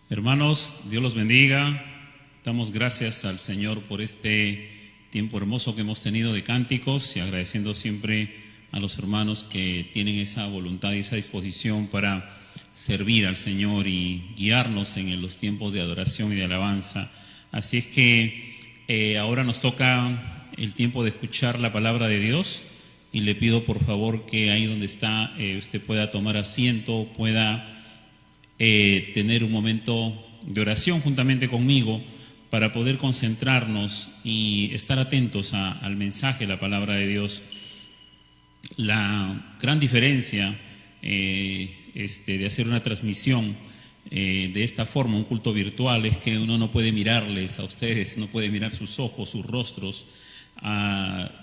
Hermanos, Dios los bendiga. Damos gracias al Señor por este tiempo hermoso que hemos tenido de cánticos y agradeciendo siempre a los hermanos que tienen esa voluntad y esa disposición para servir al Señor y guiarnos en los tiempos de adoración y de alabanza. Así es que ahora nos toca el tiempo de escuchar la palabra de Dios y le pido por favor que ahí donde está usted pueda tomar asiento, pueda tener un momento de oración juntamente conmigo para poder concentrarnos y estar atentos al mensaje, la palabra de Dios. La gran diferencia de hacer una transmisión de esta forma, un culto virtual, es que uno no puede mirarles a ustedes, no puede mirar sus ojos, sus rostros,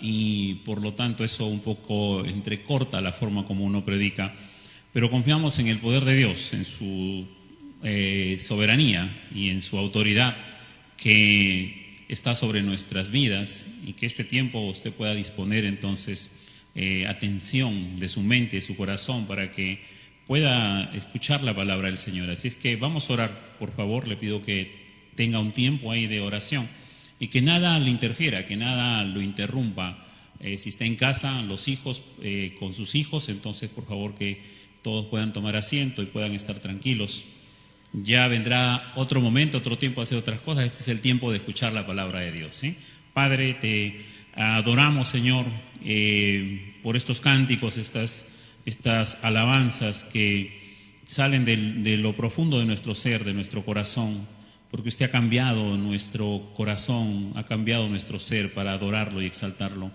y por lo tanto eso un poco entrecorta la forma como uno predica. Pero confiamos en el poder de Dios, en su soberanía y en su autoridad que está sobre nuestras vidas, y que este tiempo usted pueda disponer entonces atención de su mente, de su corazón, para que pueda escuchar la palabra del Señor. Así es que vamos a orar, por favor. Le pido que tenga un tiempo ahí de oración y que nada le interfiera, que nada lo interrumpa. Si está en casa, los hijos, con sus hijos, entonces por favor que todos puedan tomar asiento y puedan estar tranquilos. Ya vendrá otro momento, otro tiempo a hacer otras cosas. Este es el tiempo de escuchar la palabra de Dios, ¿sí? Padre, te adoramos, Señor, por estos cánticos, estas alabanzas que salen de lo profundo de nuestro ser, de nuestro corazón, porque usted ha cambiado nuestro corazón, ha cambiado nuestro ser para adorarlo y exaltarlo.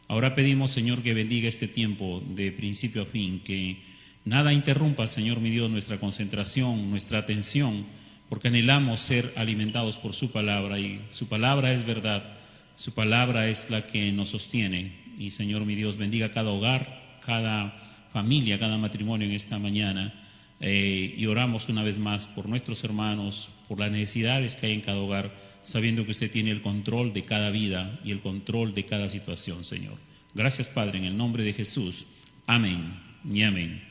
Ahora pedimos, Señor, que bendiga este tiempo de principio a fin, que nada interrumpa, Señor mi Dios, nuestra concentración, nuestra atención, porque anhelamos ser alimentados por su palabra, y su palabra es verdad, su palabra es la que nos sostiene. Y Señor mi Dios, bendiga cada hogar, cada familia, cada matrimonio en esta mañana, y oramos una vez más por nuestros hermanos, por las necesidades que hay en cada hogar, sabiendo que usted tiene el control de cada vida y el control de cada situación, Señor. Gracias, Padre, en el nombre de Jesús. Amén y amén.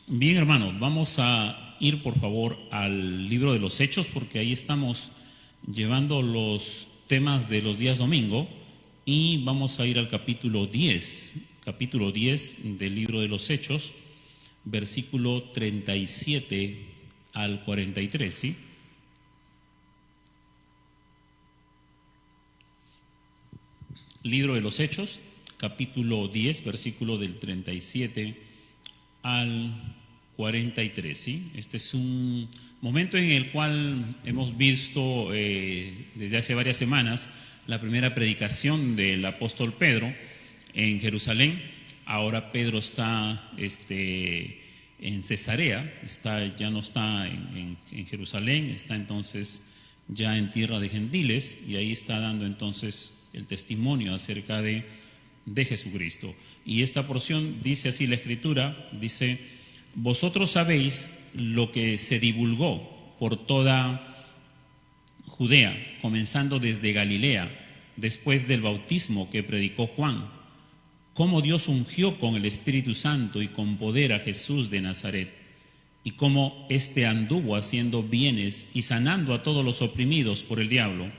Bien, hermanos, vamos a ir por favor al libro de los Hechos, porque ahí estamos llevando los temas de los días domingo, y vamos a ir al capítulo 10 del libro de los Hechos, versículo 37 al 43, ¿sí? Libro de los Hechos, capítulo 10, versículo del 37 al 43, ¿sí? Este es un momento en el cual hemos visto desde hace varias semanas la primera predicación del apóstol Pedro en Jerusalén. Ahora Pedro está en Cesarea, ya no está en Jerusalén, está entonces ya en tierra de gentiles, y ahí está dando entonces el testimonio acerca de Jesucristo. Y esta porción dice así la Escritura, dice: vosotros sabéis lo que se divulgó por toda Judea, comenzando desde Galilea, después del bautismo que predicó Juan, cómo Dios ungió con el Espíritu Santo y con poder a Jesús de Nazaret, y cómo éste anduvo haciendo bienes y sanando a todos los oprimidos por el diablo,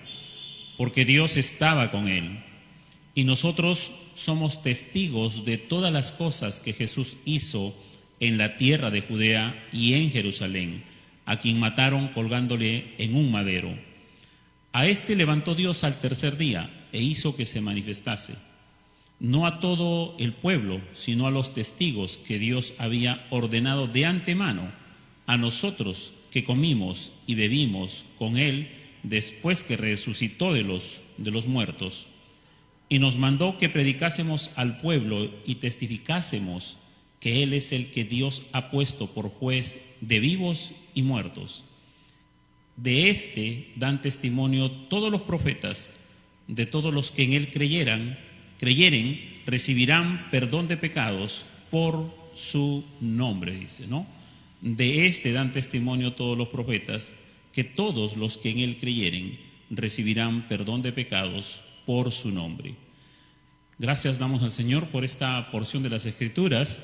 porque Dios estaba con él. Y nosotros somos testigos de todas las cosas que Jesús hizo en la tierra de Judea y en Jerusalén, a quien mataron colgándole en un madero. A este levantó Dios al tercer día e hizo que se manifestase, no a todo el pueblo, sino a los testigos que Dios había ordenado de antemano, a nosotros que comimos y bebimos con él después que resucitó de los muertos. Y nos mandó que predicásemos al pueblo y testificásemos que Él es el que Dios ha puesto por juez de vivos y muertos. De este dan testimonio todos los profetas, de todos los que en Él creyeren, recibirán perdón de pecados por su nombre, dice, ¿no? De este dan testimonio todos los profetas, que todos los que en Él creyeren recibirán perdón de pecados por su nombre. Gracias damos al Señor por esta porción de las Escrituras,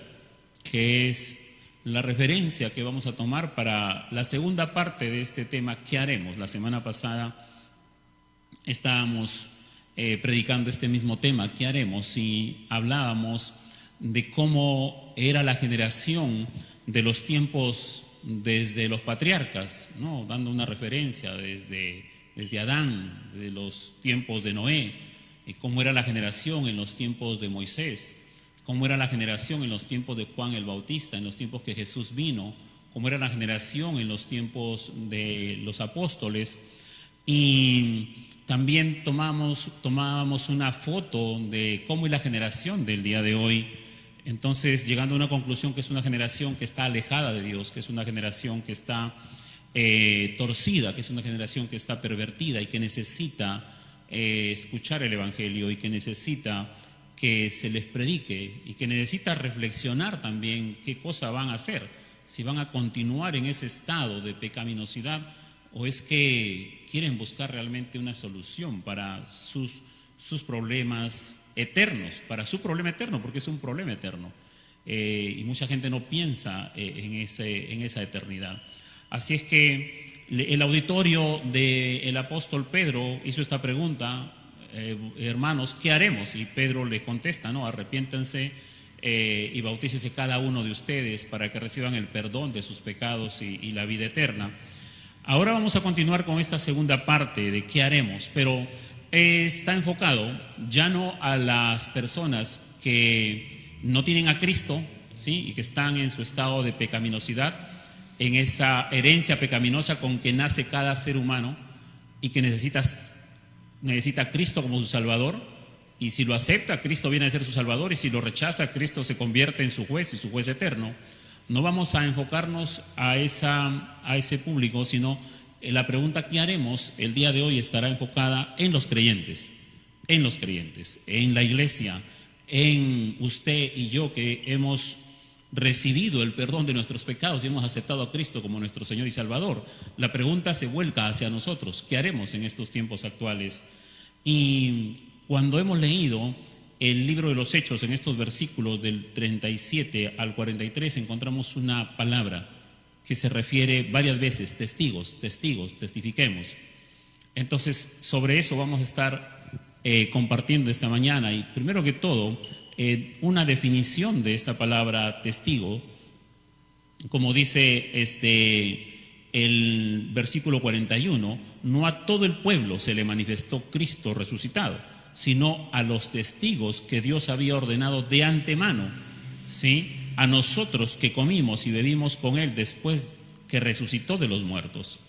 que es la referencia que vamos a tomar para la segunda parte de este tema, ¿qué haremos? La semana pasada estábamos predicando este mismo tema, ¿qué haremos? Y hablábamos de cómo era la generación de los tiempos desde los patriarcas, ¿no? Dando una referencia desde Adán, de los tiempos de Noé, y cómo era la generación en los tiempos de Moisés, cómo era la generación en los tiempos de Juan el Bautista, en los tiempos que Jesús vino, cómo era la generación en los tiempos de los apóstoles. Y también tomábamos una foto de cómo es la generación del día de hoy. Entonces, llegando a una conclusión que es una generación que está alejada de Dios, que es una generación que está torcida, que es una generación que está pervertida y que necesita escuchar el Evangelio y que necesita que se les predique y que necesita reflexionar también qué cosa van a hacer, si van a continuar en ese estado de pecaminosidad o es que quieren buscar realmente una solución para sus problemas eternos, para su problema eterno, porque es un problema eterno. Y mucha gente no piensa en esa eternidad. Así es que el auditorio del apóstol Pedro hizo esta pregunta, hermanos, ¿qué haremos? Y Pedro le contesta, ¿no? Arrepiéntanse y bautícese cada uno de ustedes para que reciban el perdón de sus pecados y la vida eterna. Ahora vamos a continuar con esta segunda parte de qué haremos, pero está enfocado ya no a las personas que no tienen a Cristo, ¿sí? Y que están en su estado de pecaminosidad, en esa herencia pecaminosa con que nace cada ser humano y que necesita a Cristo como su Salvador, y si lo acepta, Cristo viene a ser su Salvador, y si lo rechaza, Cristo se convierte en su juez y su juez eterno. No vamos a enfocarnos a ese público, sino la pregunta que haremos el día de hoy estará enfocada en los creyentes, en la iglesia, en usted y yo que hemos recibido el perdón de nuestros pecados y hemos aceptado a Cristo como nuestro Señor y Salvador. La pregunta se vuelca hacia nosotros, ¿qué haremos en estos tiempos actuales? Y cuando hemos leído el libro de los Hechos, en estos versículos del 37 al 43, encontramos una palabra que se refiere varias veces, testigos, testifiquemos. Entonces, sobre eso vamos a estar compartiendo esta mañana. Y primero que todo, una definición de esta palabra testigo, como dice el versículo 41, no a todo el pueblo se le manifestó Cristo resucitado, sino a los testigos que Dios había ordenado de antemano, ¿sí? A nosotros que comimos y bebimos con Él después que resucitó de los muertos.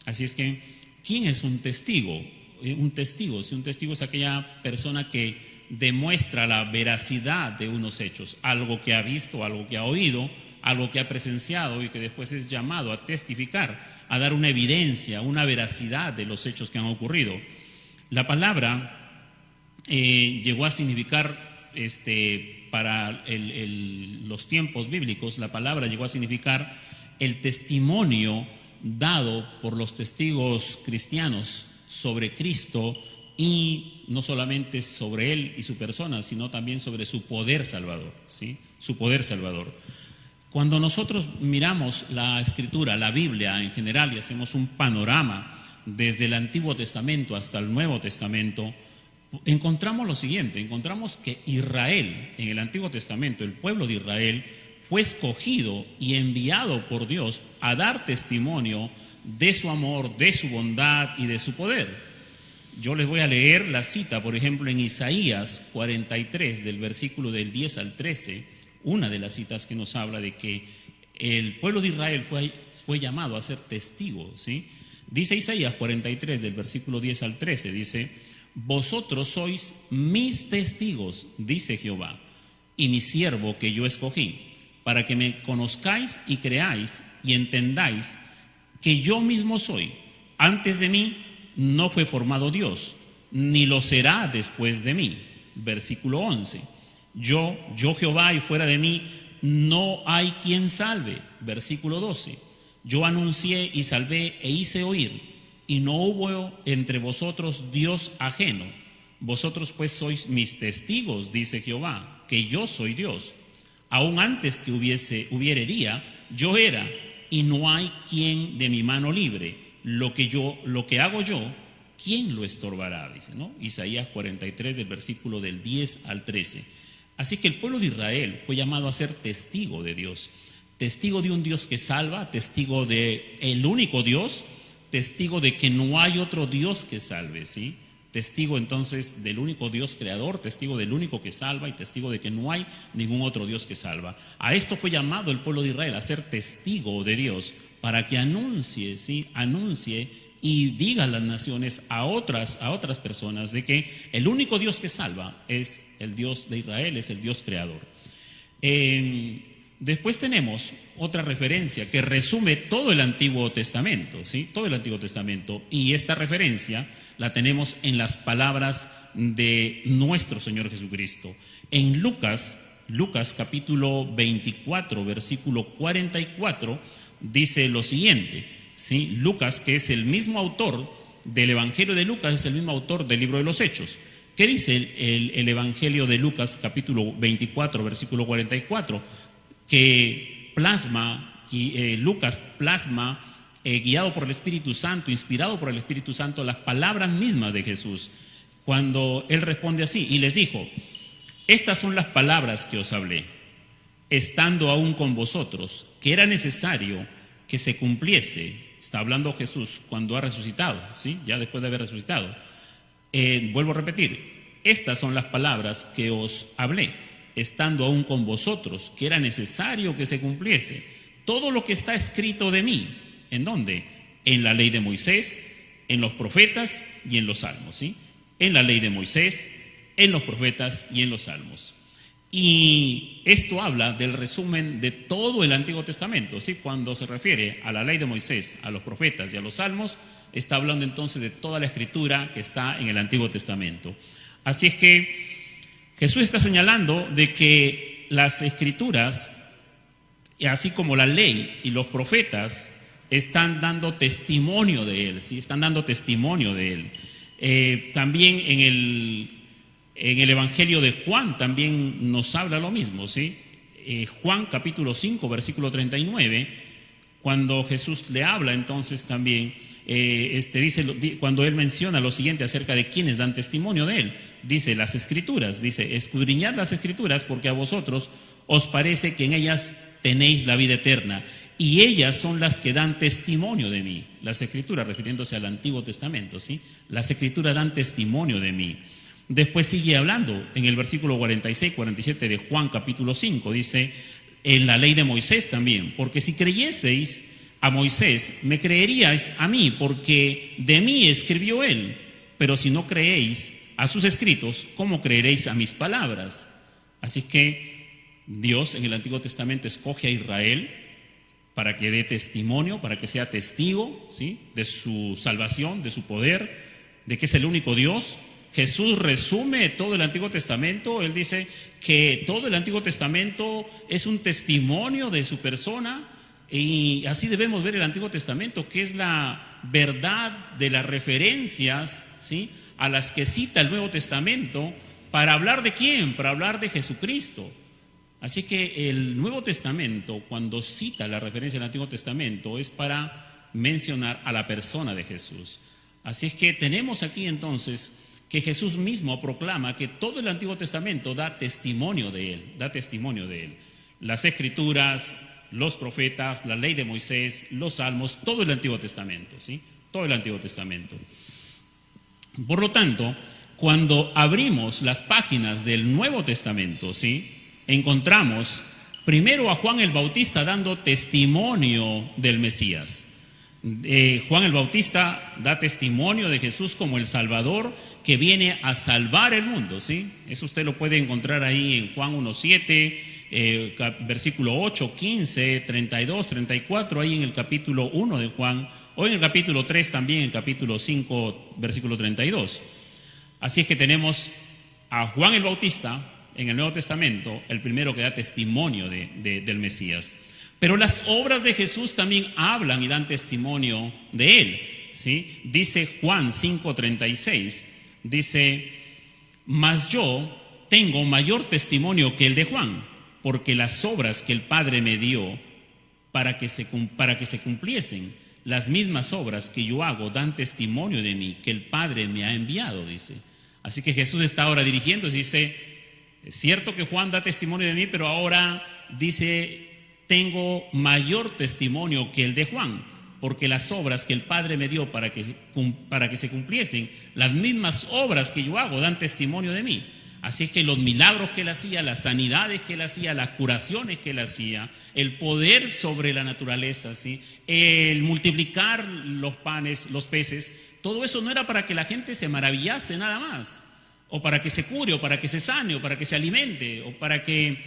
Así es que, ¿quién es un testigo? Un testigo es aquella persona que demuestra la veracidad de unos hechos, algo que ha visto, algo que ha oído, algo que ha presenciado y que después es llamado a testificar, a dar una evidencia, una veracidad de los hechos que han ocurrido. La palabra llegó a significar, para los tiempos bíblicos, la palabra llegó a significar el testimonio dado por los testigos cristianos sobre Cristo, y no solamente sobre Él y su persona, sino también sobre su poder salvador, ¿sí? Su poder salvador. Cuando nosotros miramos la Escritura, la Biblia en general, y hacemos un panorama desde el Antiguo Testamento hasta el Nuevo Testamento, encontramos lo siguiente, encontramos que Israel, en el Antiguo Testamento, el pueblo de Israel, fue escogido y enviado por Dios a dar testimonio de su amor, de su bondad y de su poder. Yo les voy a leer la cita, por ejemplo, en Isaías 43, del versículo del 10 al 13, una de las citas que nos habla de que el pueblo de Israel fue llamado a ser testigo, ¿sí? Dice Isaías 43, del versículo 10 al 13, dice: vosotros sois mis testigos, dice Jehová, y mi siervo que yo escogí, para que me conozcáis y creáis y entendáis que yo mismo soy. Antes de mí no fue formado Dios, ni lo será después de mí. Versículo 11. Yo Jehová, y fuera de mí no hay quien salve. Versículo 12. Yo anuncié y salvé e hice oír, y no hubo entre vosotros Dios ajeno. Vosotros pues sois mis testigos, dice Jehová, que yo soy Dios. aún antes que hubiere día, yo era, y no hay quien de mi mano libre. Lo que hago yo, ¿quién lo estorbará?, dice, ¿no? Isaías 43, del versículo del 10 al 13. Así que el pueblo de Israel fue llamado a ser testigo de Dios, testigo de un Dios que salva, testigo de el único Dios, testigo de que no hay otro Dios que salve, ¿sí? Testigo entonces del único Dios creador, testigo del único que salva y testigo de que no hay ningún otro Dios que salva. A esto fue llamado el pueblo de Israel, a ser testigo de Dios, para que anuncie, ¿sí? Anuncie y diga a las naciones, a otras personas, de que el único Dios que salva es el Dios de Israel, es el Dios creador. Después tenemos otra referencia que resume todo el Antiguo Testamento, ¿sí? Todo el Antiguo Testamento. Y esta referencia la tenemos en las palabras de nuestro Señor Jesucristo. En Lucas capítulo 24, versículo 44, dice lo siguiente, ¿sí? Lucas, que es el mismo autor del Evangelio de Lucas, es el mismo autor del libro de los Hechos. ¿Qué dice el Evangelio de Lucas, capítulo 24, versículo 44? Que Lucas plasma, guiado por el Espíritu Santo, inspirado por el Espíritu Santo, las palabras mismas de Jesús, cuando él responde así, y les dijo: estas son las palabras que os hablé, estando aún con vosotros, que era necesario que se cumpliese. Está hablando Jesús cuando ha resucitado, ¿sí? Ya después de haber resucitado. Vuelvo a repetir, estas son las palabras que os hablé, estando aún con vosotros, que era necesario que se cumpliese todo lo que está escrito de mí. ¿En dónde? En la ley de Moisés, en los profetas y en los salmos, ¿sí? En la ley de Moisés, en los profetas y en los salmos. Y esto habla del resumen de todo el Antiguo Testamento, ¿sí? Cuando se refiere a la ley de Moisés, a los profetas y a los salmos, está hablando entonces de toda la escritura que está en el Antiguo Testamento. Así es que Jesús está señalando de que las escrituras, así como la ley y los profetas, están dando testimonio de él, ¿sí? Están dando testimonio de él. También en el Evangelio de Juan también nos habla lo mismo, ¿sí? Juan capítulo 5, versículo 39, cuando Jesús le habla entonces también, dice, cuando él menciona lo siguiente acerca de quienes dan testimonio de él, dice las Escrituras, dice: escudriñad las Escrituras, porque a vosotros os parece que en ellas tenéis la vida eterna, y ellas son las que dan testimonio de mí. Las Escrituras, refiriéndose al Antiguo Testamento, ¿sí? Las Escrituras dan testimonio de mí. Después sigue hablando en el versículo 46, 47 de Juan capítulo 5, dice: en la ley de Moisés también, porque si creyeseis a Moisés, me creeríais a mí, porque de mí escribió él. Pero si no creéis a sus escritos, ¿cómo creeréis a mis palabras? Así que Dios en el Antiguo Testamento escoge a Israel para que dé testimonio, para que sea testigo, ¿sí?, de su salvación, de su poder, de que es el único Dios. Jesús resume todo el Antiguo Testamento. Él dice que todo el Antiguo Testamento es un testimonio de su persona, y así debemos ver el Antiguo Testamento, que es la verdad de las referencias, ¿sí?, a las que cita el Nuevo Testamento. ¿Para hablar de quién? Para hablar de Jesucristo. Así que el Nuevo Testamento, cuando cita la referencia al Antiguo Testamento, es para mencionar a la persona de Jesús. Así es que tenemos aquí entonces que Jesús mismo proclama que todo el Antiguo Testamento da testimonio de él, Las Escrituras, los profetas, la ley de Moisés, los salmos, todo el Antiguo Testamento, ¿sí? Todo el Antiguo Testamento. Por lo tanto, cuando abrimos las páginas del Nuevo Testamento, ¿sí?, encontramos primero a Juan el Bautista dando testimonio del Mesías. Juan el Bautista da testimonio de Jesús como el Salvador que viene a salvar el mundo, ¿sí? Eso usted lo puede encontrar ahí en Juan 1:7, versículo 8, 15, 32, 34, ahí en el capítulo 1 de Juan, o en el capítulo 3 también, en el capítulo 5, versículo 32. Así es que tenemos a Juan el Bautista en el Nuevo Testamento, el primero que da testimonio del Mesías. Pero las obras de Jesús también hablan y dan testimonio de él, ¿sí? Dice Juan 5:36, dice: mas yo tengo mayor testimonio que el de Juan, porque las obras que el Padre me dio para que se cumpliesen, las mismas obras que yo hago dan testimonio de mí, que el Padre me ha enviado, dice. Así que Jesús está ahora dirigiéndose y dice, es cierto que Juan da testimonio de mí, pero ahora dice, tengo mayor testimonio que el de Juan, porque las obras que el Padre me dio para que se cumpliesen, las mismas obras que yo hago dan testimonio de mí. Así es que los milagros que él hacía, las sanidades que él hacía, las curaciones que él hacía, el poder sobre la naturaleza, ¿sí? El multiplicar los panes, los peces, todo eso no era para que la gente se maravillase nada más, o para que se cure, o para que se sane, o para que se alimente, o para que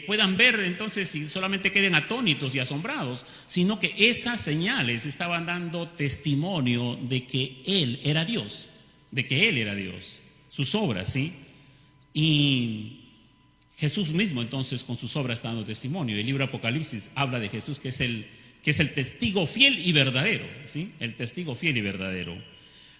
puedan ver entonces y solamente queden atónitos y asombrados, sino que esas señales estaban dando testimonio de que Él era Dios, sus obras, ¿sí? Y Jesús mismo entonces con sus obras está dando testimonio. El libro Apocalipsis habla de Jesús que es el testigo fiel y verdadero, ¿sí? El testigo fiel y verdadero.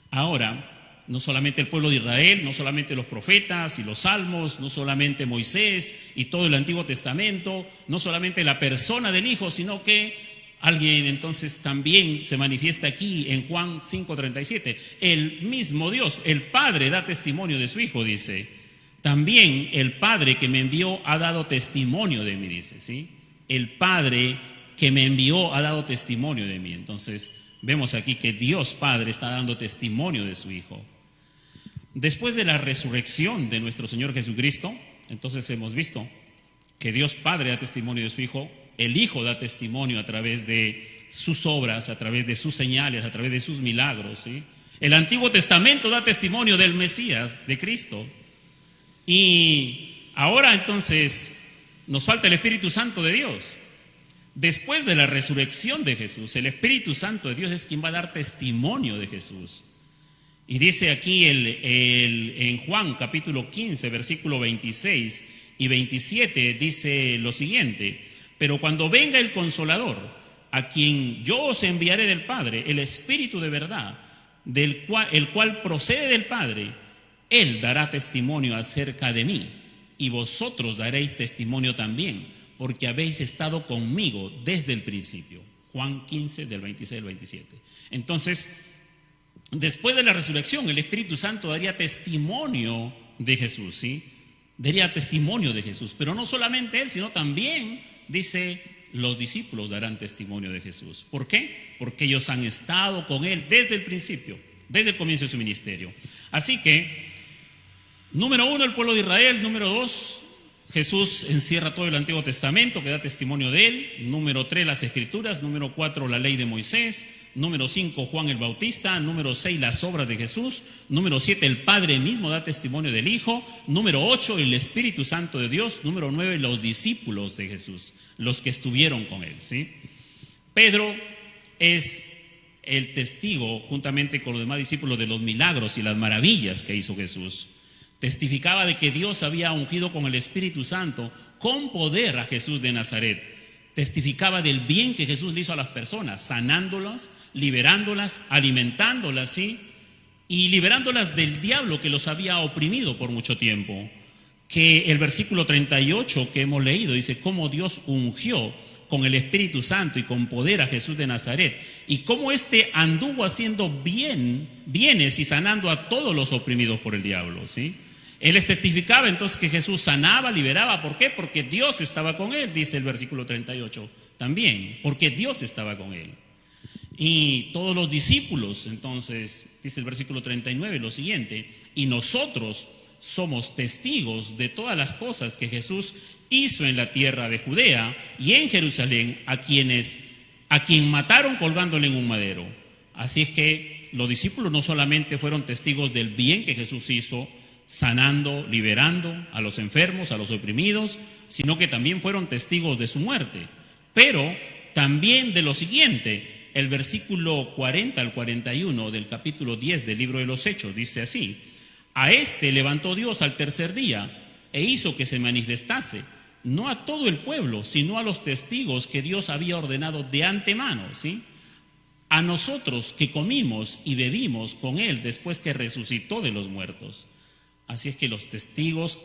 Ahora, no solamente el pueblo de Israel, no solamente los profetas y los salmos, no solamente Moisés y todo el Antiguo Testamento, no solamente la persona del Hijo, sino que alguien entonces también se manifiesta aquí en Juan 5:37. El mismo Dios, el Padre, da testimonio de su Hijo, dice. También el Padre que me envió ha dado testimonio de mí, dice, ¿sí? El Padre que me envió ha dado testimonio de mí. Entonces, vemos aquí que Dios Padre está dando testimonio de su Hijo. Después de la resurrección de nuestro Señor Jesucristo, entonces hemos visto que Dios Padre da testimonio de su Hijo, el Hijo da testimonio a través de sus obras, a través de sus señales, a través de sus milagros, ¿sí? El Antiguo Testamento da testimonio del Mesías, de Cristo. Y ahora entonces nos falta el Espíritu Santo de Dios. Después de la resurrección de Jesús, el Espíritu Santo de Dios es quien va a dar testimonio de Jesús. Y dice aquí en Juan capítulo 15, versículo 26 y 27, dice lo siguiente: pero cuando venga el Consolador, a quien yo os enviaré del Padre, el Espíritu de verdad, el cual procede del Padre, Él dará testimonio acerca de mí, y vosotros daréis testimonio también, porque habéis estado conmigo desde el principio. Juan 15, del 26 al 27. Entonces, después de la resurrección, el Espíritu Santo daría testimonio de Jesús, ¿sí? Daría testimonio de Jesús, pero no solamente Él, sino también, dice, los discípulos darán testimonio de Jesús. ¿Por qué? Porque ellos han estado con Él desde el principio, desde el comienzo de su ministerio. Así que, número 1, el pueblo de Israel. Número 2, Jesús encierra todo el Antiguo Testamento que da testimonio de Él. Número 3, las Escrituras. Número 4, la ley de Moisés. Número 5, Juan el Bautista. Número 6, las obras de Jesús. Número 7, el Padre mismo da testimonio del Hijo. Número 8, el Espíritu Santo de Dios. Número 9, los discípulos de Jesús, los que estuvieron con Él, ¿sí? Pedro es el testigo, juntamente con los demás discípulos, de los milagros y las maravillas que hizo Jesús. Testificaba de que Dios había ungido con el Espíritu Santo, con poder, a Jesús de Nazaret. Testificaba del bien que Jesús le hizo a las personas, sanándolas, liberándolas, alimentándolas, ¿sí? Y liberándolas del diablo que los había oprimido por mucho tiempo. Que el versículo 38 que hemos leído dice cómo Dios ungió con el Espíritu Santo y con poder a Jesús de Nazaret, y cómo éste anduvo haciendo bienes y sanando a todos los oprimidos por el diablo, ¿sí? Él les testificaba entonces que Jesús sanaba, liberaba. ¿Por qué? Porque Dios estaba con él, dice el versículo 38 también, porque Dios estaba con él. Y todos los discípulos, entonces, dice el versículo 39, lo siguiente: y nosotros somos testigos de todas las cosas que Jesús hizo en la tierra de Judea y en Jerusalén, a quien mataron colgándole en un madero. Así es que los discípulos no solamente fueron testigos del bien que Jesús hizo, sanando, liberando a los enfermos, a los oprimidos, sino que también fueron testigos de su muerte. Pero también de lo siguiente, el versículo 40 al 41 del capítulo 10 del libro de los Hechos dice así: a este levantó Dios al tercer día e hizo que se manifestase, no a todo el pueblo, sino a los testigos que Dios había ordenado de antemano, ¿sí? A nosotros que comimos y bebimos con él después que resucitó de los muertos. Así es que los testigos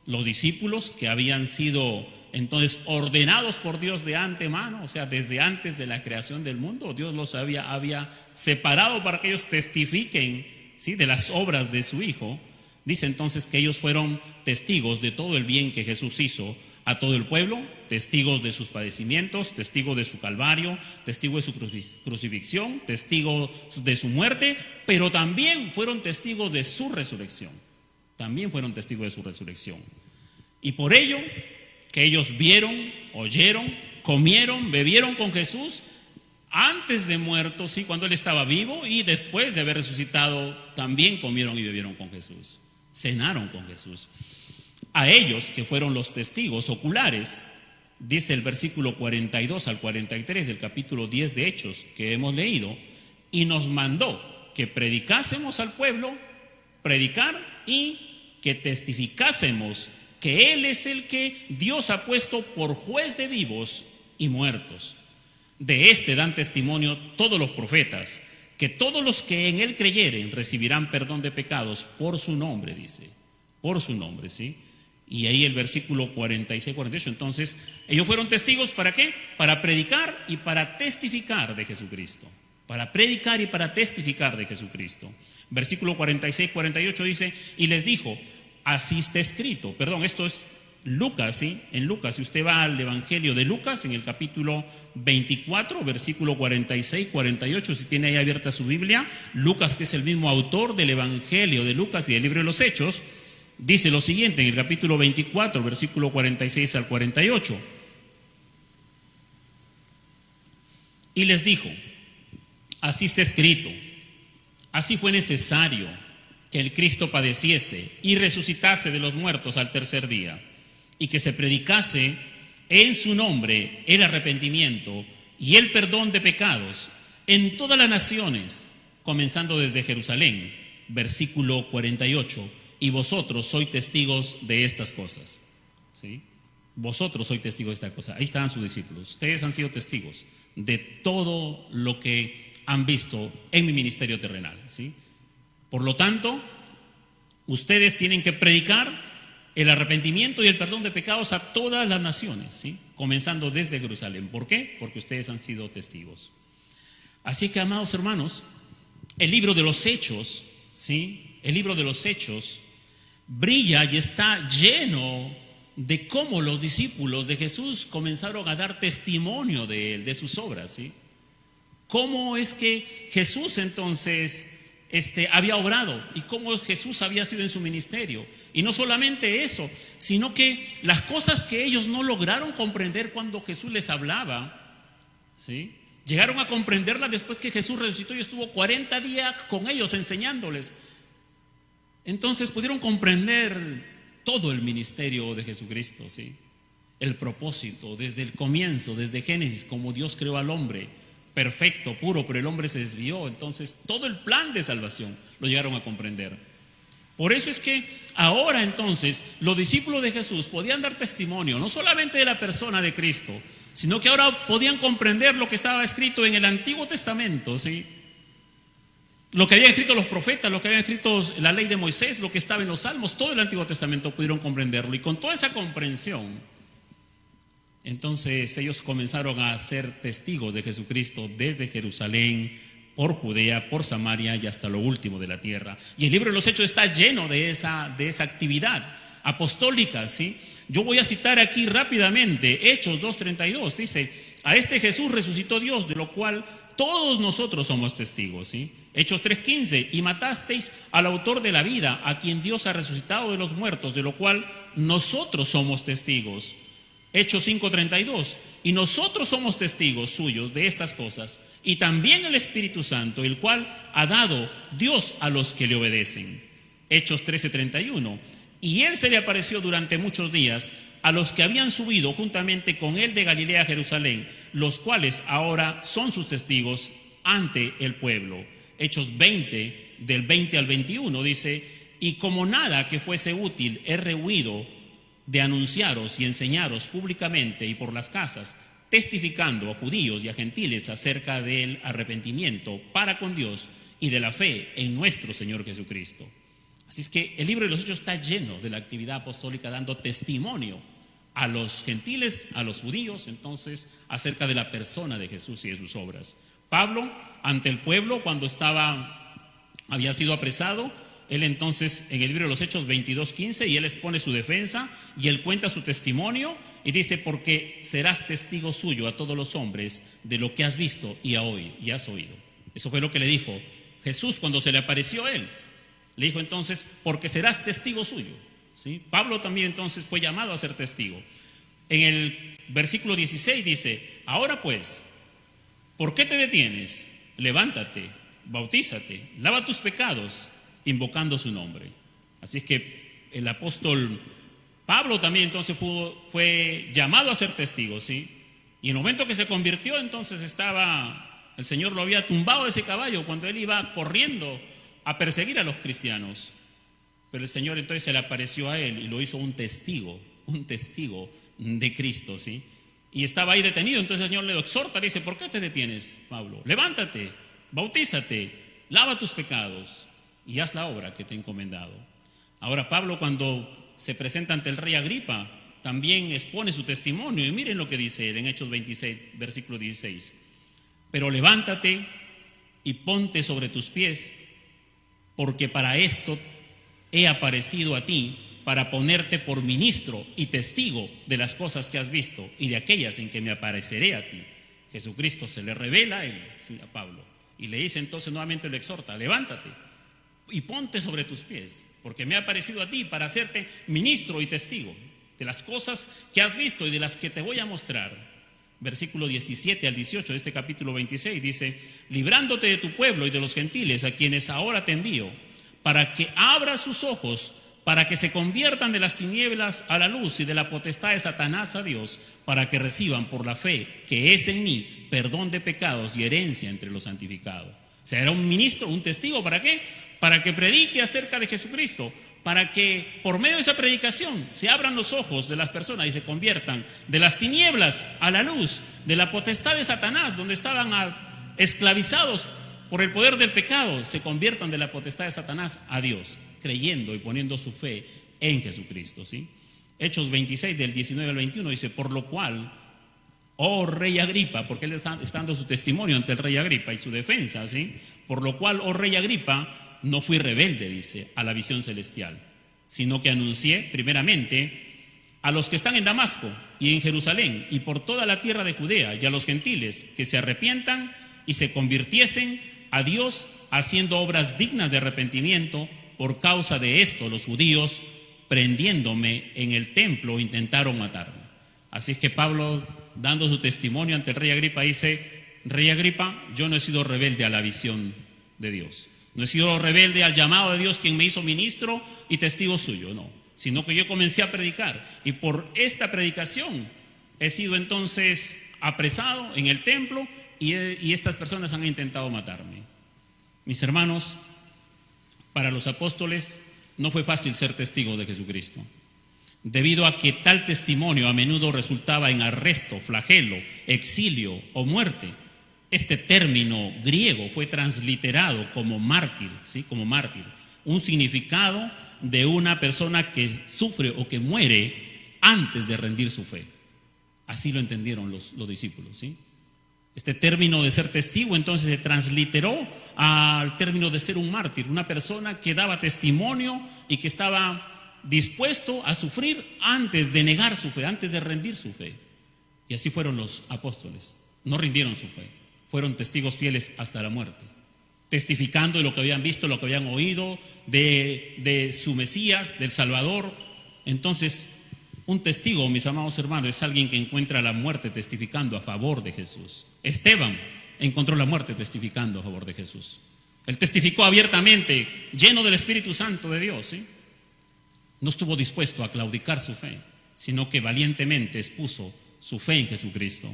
Los discípulos que habían sido entonces ordenados por Dios de antemano, o sea, desde antes de la creación del mundo, Dios los había separado para que ellos testifiquen, ¿sí?, de las obras de su Hijo. Dice entonces que ellos fueron testigos de todo el bien que Jesús hizo a todo el pueblo, testigos de sus padecimientos, testigos de su calvario, testigos de su crucifixión, testigos de su muerte, pero también fueron testigos de su resurrección. También fueron testigos de su resurrección. Y por ello, que ellos vieron, oyeron, comieron, bebieron con Jesús antes de muerto, sí, cuando Él estaba vivo, y después de haber resucitado, también comieron y bebieron con Jesús. Cenaron con Jesús. A ellos, que fueron los testigos oculares, dice el versículo 42 al 43 del capítulo 10 de Hechos que hemos leído, y nos mandó que predicásemos al pueblo, predicar, y que testificásemos que Él es el que Dios ha puesto por juez de vivos y muertos. De este dan testimonio todos los profetas, que todos los que en Él creyeren recibirán perdón de pecados por su nombre, dice, por su nombre, ¿sí? Y ahí el versículo 46, 48, entonces, ellos fueron testigos, ¿para qué? Para predicar y para testificar de Jesucristo. Para predicar y para testificar de Jesucristo. Versículo 46, 48 dice, y les dijo, así está escrito. Perdón, esto es Lucas, ¿sí? En Lucas, si usted va al Evangelio de Lucas, en el capítulo 24, versículo 46, 48, si tiene ahí abierta su Biblia, Lucas, que es el mismo autor del Evangelio de Lucas y del libro de los Hechos, dice lo siguiente en el capítulo 24, versículo 46 al 48. Y les dijo, así está escrito, así fue necesario que el Cristo padeciese y resucitase de los muertos al tercer día, y que se predicase en su nombre el arrepentimiento y el perdón de pecados en todas las naciones, comenzando desde Jerusalén. Versículo 48, y vosotros sois testigos de estas cosas. ¿Sí? Vosotros sois testigos de estas cosas. Ahí estaban sus discípulos. Ustedes han sido testigos de todo lo que han visto en mi ministerio terrenal. ¿Sí? Por lo tanto, ustedes tienen que predicar el arrepentimiento y el perdón de pecados a todas las naciones, ¿sí? Comenzando desde Jerusalén. ¿Por qué? Porque ustedes han sido testigos. Así que, amados hermanos, el libro de los Hechos, ¿sí? El libro de los Hechos brilla y está lleno de cómo los discípulos de Jesús comenzaron a dar testimonio de Él, de sus obras, ¿sí? Cómo es que Jesús entonces había obrado y cómo Jesús había sido en su ministerio. Y no solamente eso, sino que las cosas que ellos no lograron comprender cuando Jesús les hablaba, ¿sí?, llegaron a comprenderlas después que Jesús resucitó y estuvo 40 días con ellos enseñándoles. Entonces pudieron comprender todo el ministerio de Jesucristo, ¿sí?, el propósito desde el comienzo, desde Génesis, como Dios creó al hombre, perfecto, puro, pero el hombre se desvió. Entonces todo el plan de salvación lo llegaron a comprender. Por eso es que ahora entonces los discípulos de Jesús podían dar testimonio no solamente de la persona de Cristo, sino que ahora podían comprender lo que estaba escrito en el Antiguo Testamento, ¿sí?, lo que habían escrito los profetas, lo que habían escrito la ley de Moisés, lo que estaba en los Salmos, todo el Antiguo Testamento pudieron comprenderlo. Y con toda esa comprensión, entonces ellos comenzaron a ser testigos de Jesucristo desde Jerusalén, por Judea, por Samaria y hasta lo último de la tierra. Y el libro de los Hechos está lleno de esa actividad apostólica, ¿sí? Yo voy a citar aquí rápidamente Hechos 2:32, dice, a este Jesús resucitó Dios, de lo cual todos nosotros somos testigos, ¿sí? Hechos 3:15, y matasteis al autor de la vida, a quien Dios ha resucitado de los muertos, de lo cual nosotros somos testigos. Hechos 5:32, y nosotros somos testigos suyos de estas cosas, y también el Espíritu Santo, el cual ha dado Dios a los que le obedecen. Hechos 13:31, y él se le apareció durante muchos días a los que habían subido juntamente con él de Galilea a Jerusalén, los cuales ahora son sus testigos ante el pueblo. Hechos 20, del 20 al 21, dice, y como nada que fuese útil he rehuido de anunciaros y enseñaros públicamente y por las casas, testificando a judíos y a gentiles acerca del arrepentimiento para con Dios y de la fe en nuestro Señor Jesucristo. Así es que el libro de los Hechos está lleno de la actividad apostólica, dando testimonio a los gentiles, a los judíos, entonces, acerca de la persona de Jesús y de sus obras. Pablo, ante el pueblo, cuando había sido apresado, él entonces, en el libro de los Hechos 22:15, y él expone su defensa, y él cuenta su testimonio, y dice, porque serás testigo suyo a todos los hombres de lo que has visto y has oído. Eso fue lo que le dijo Jesús cuando se le apareció a él. Le dijo entonces, porque serás testigo suyo. ¿Sí? Pablo también entonces fue llamado a ser testigo. En el versículo 16 dice, ahora pues, ¿por qué te detienes? Levántate, bautízate, lava tus pecados, invocando su nombre. Así es que el apóstol Pablo también entonces fue llamado a ser testigo, ¿sí? Y en el momento que se convirtió, entonces el Señor lo había tumbado de ese caballo cuando él iba corriendo a perseguir a los cristianos. Pero el Señor entonces se le apareció a él y lo hizo un testigo de Cristo, ¿sí? Y estaba ahí detenido, entonces el Señor le exhorta, le dice, ¿por qué te detienes, Pablo? Levántate, bautízate, lava tus pecados y haz la obra que te he encomendado. Ahora Pablo, cuando se presenta ante el rey Agripa, también expone su testimonio, y miren lo que dice él en Hechos 26, versículo 16. Pero levántate y ponte sobre tus pies, porque para esto he aparecido a ti, para ponerte por ministro y testigo de las cosas que has visto y de aquellas en que me apareceré a ti. Jesucristo se le revela a él, sí, a Pablo, y le dice entonces nuevamente, le exhorta, levántate y ponte sobre tus pies, porque me he aparecido a ti para hacerte ministro y testigo de las cosas que has visto y de las que te voy a mostrar. Versículo 17 al 18 de este capítulo 26 dice, librándote de tu pueblo y de los gentiles a quienes ahora te envío, para que abras sus ojos, para que se conviertan de las tinieblas a la luz y de la potestad de Satanás a Dios, para que reciban por la fe que es en mí perdón de pecados y herencia entre los santificados. O sea, era un ministro, un testigo, ¿para qué? Para que predique acerca de Jesucristo, para que por medio de esa predicación se abran los ojos de las personas y se conviertan de las tinieblas a la luz, de la potestad de Satanás, donde estaban esclavizados por el poder del pecado, se conviertan de la potestad de Satanás a Dios, creyendo y poniendo su fe en Jesucristo, ¿sí? Hechos 26 del 19 al 21 dice, por lo cual, oh rey Agripa, porque él está dando su testimonio ante el rey Agripa y su defensa, ¿sí? Por lo cual, oh rey Agripa, no fui rebelde, dice, a la visión celestial, sino que anuncié primeramente a los que están en Damasco y en Jerusalén y por toda la tierra de Judea y a los gentiles que se arrepientan y se convirtiesen a Dios haciendo obras dignas de arrepentimiento. Por causa de esto los judíos, prendiéndome en el templo, intentaron matarme. Así es que Pablo, dando su testimonio ante el rey Agripa, dice, rey Agripa, yo no he sido rebelde a la visión de Dios, no he sido rebelde al llamado de Dios, quien me hizo ministro y testigo suyo, no, sino que yo comencé a predicar, y por esta predicación he sido entonces apresado en el templo, y estas personas han intentado matarme. Mis hermanos, para los apóstoles no fue fácil ser testigo de Jesucristo, debido a que tal testimonio a menudo resultaba en arresto, flagelo, exilio o muerte. Este término griego fue transliterado como mártir, ¿sí? Como mártir, un significado de una persona que sufre o que muere antes de rendir su fe. Así lo entendieron los discípulos, ¿sí? Este término de ser testigo entonces se transliteró al término de ser un mártir, una persona que daba testimonio y que estaba dispuesto a sufrir antes de negar su fe, antes de rendir su fe. Y así fueron los apóstoles, no rindieron su fe, fueron testigos fieles hasta la muerte, testificando de lo que habían visto, lo que habían oído, de su Mesías, del Salvador. Entonces, un testigo, mis amados hermanos, es alguien que encuentra la muerte testificando a favor de Jesús. Esteban encontró la muerte testificando a favor de Jesús. Él testificó abiertamente, lleno del Espíritu Santo de Dios, ¿sí? No estuvo dispuesto a claudicar su fe, sino que valientemente expuso su fe en Jesucristo.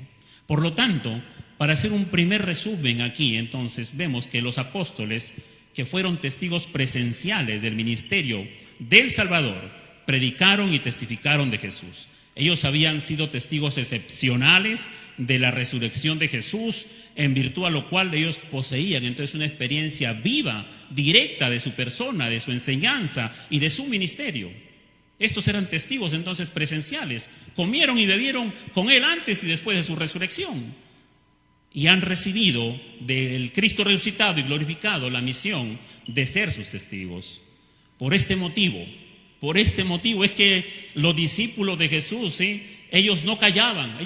Por lo tanto, para hacer un primer resumen aquí, entonces, vemos que los apóstoles, que fueron testigos presenciales del ministerio del Salvador, predicaron y testificaron de Jesús. Ellos habían sido testigos excepcionales de la resurrección de Jesús, en virtud a lo cual ellos poseían entonces una experiencia viva, directa de su persona, de su enseñanza y de su ministerio. Estos eran testigos entonces presenciales, comieron y bebieron con Él antes y después de su resurrección, y han recibido del Cristo resucitado y glorificado la misión de ser sus testigos. Por este motivo es que los discípulos de Jesús, ¿sí?, ellos no callaban.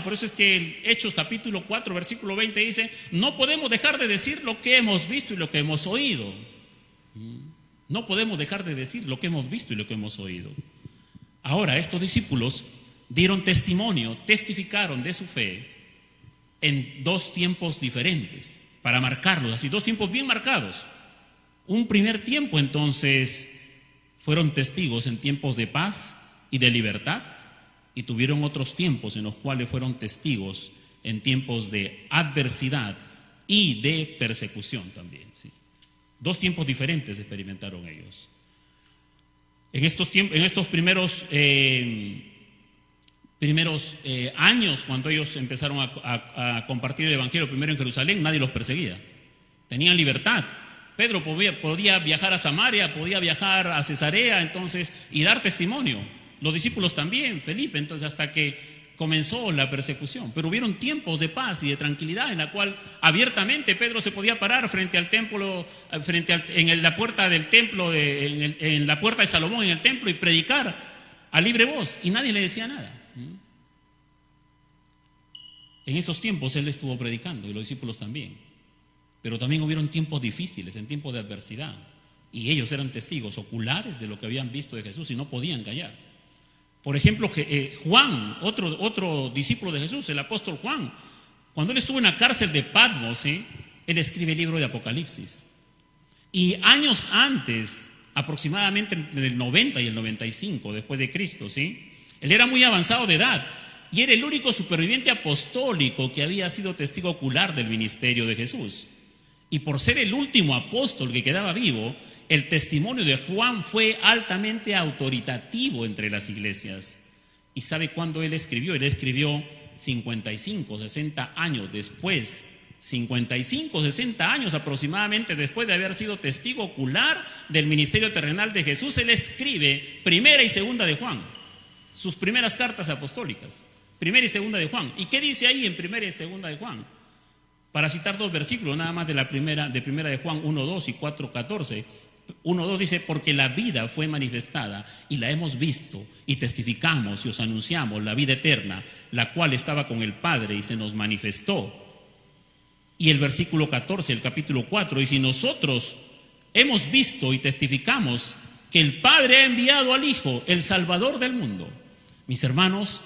Por eso es que Hechos capítulo 4, versículo 20 dice: no podemos dejar de decir lo que hemos visto y lo que hemos oído. No podemos dejar de decir lo que hemos visto y lo que hemos oído. Ahora, estos discípulos dieron testimonio, testificaron de su fe en dos tiempos diferentes, para marcarlos, así, dos tiempos bien marcados. Un primer tiempo, entonces, fueron testigos en tiempos de paz y de libertad, y tuvieron otros tiempos en los cuales fueron testigos en tiempos de adversidad y de persecución también, sí. Dos tiempos diferentes experimentaron ellos. En estos primeros años, cuando ellos empezaron a compartir el Evangelio primero en Jerusalén, nadie los perseguía. Tenían libertad. Pedro podía viajar a Samaria, podía viajar a Cesarea, entonces, y dar testimonio. Los discípulos también, Felipe, entonces, hasta que comenzó la persecución. Pero hubieron tiempos de paz y de tranquilidad en la cual abiertamente Pedro se podía parar frente al templo, en la puerta del templo, en la puerta de Salomón, en el templo, y predicar a libre voz, y nadie le decía nada. En esos tiempos él estuvo predicando, y los discípulos también. Pero también hubieron tiempos difíciles, en tiempos de adversidad, y ellos eran testigos oculares de lo que habían visto de Jesús y no podían callar. Por ejemplo, Juan, otro discípulo de Jesús, el apóstol Juan, cuando él estuvo en la cárcel de Patmos, ¿sí?, él escribe el libro de Apocalipsis. Y años antes, aproximadamente en el 90 y el 95 después de Cristo, ¿sí?, él era muy avanzado de edad y era el único superviviente apostólico que había sido testigo ocular del ministerio de Jesús. Y por ser el último apóstol que quedaba vivo, el testimonio de Juan fue altamente autoritativo entre las iglesias. ¿Y sabe cuándo él escribió? Él escribió 55, 60 años después, 55, 60 años aproximadamente después de haber sido testigo ocular del ministerio terrenal de Jesús. Él escribe Primera y Segunda de Juan, sus primeras cartas apostólicas, Primera y Segunda de Juan. ¿Y qué dice ahí en Primera y Segunda de Juan? Para citar dos versículos nada más de Primera de Juan 1:2 y 4:14. 1:2 dice: porque la vida fue manifestada y la hemos visto y testificamos y os anunciamos la vida eterna, la cual estaba con el Padre y se nos manifestó. Y el versículo 14, el capítulo 4, y si nosotros hemos visto y testificamos que el Padre ha enviado al Hijo, el Salvador del mundo. Mis hermanos,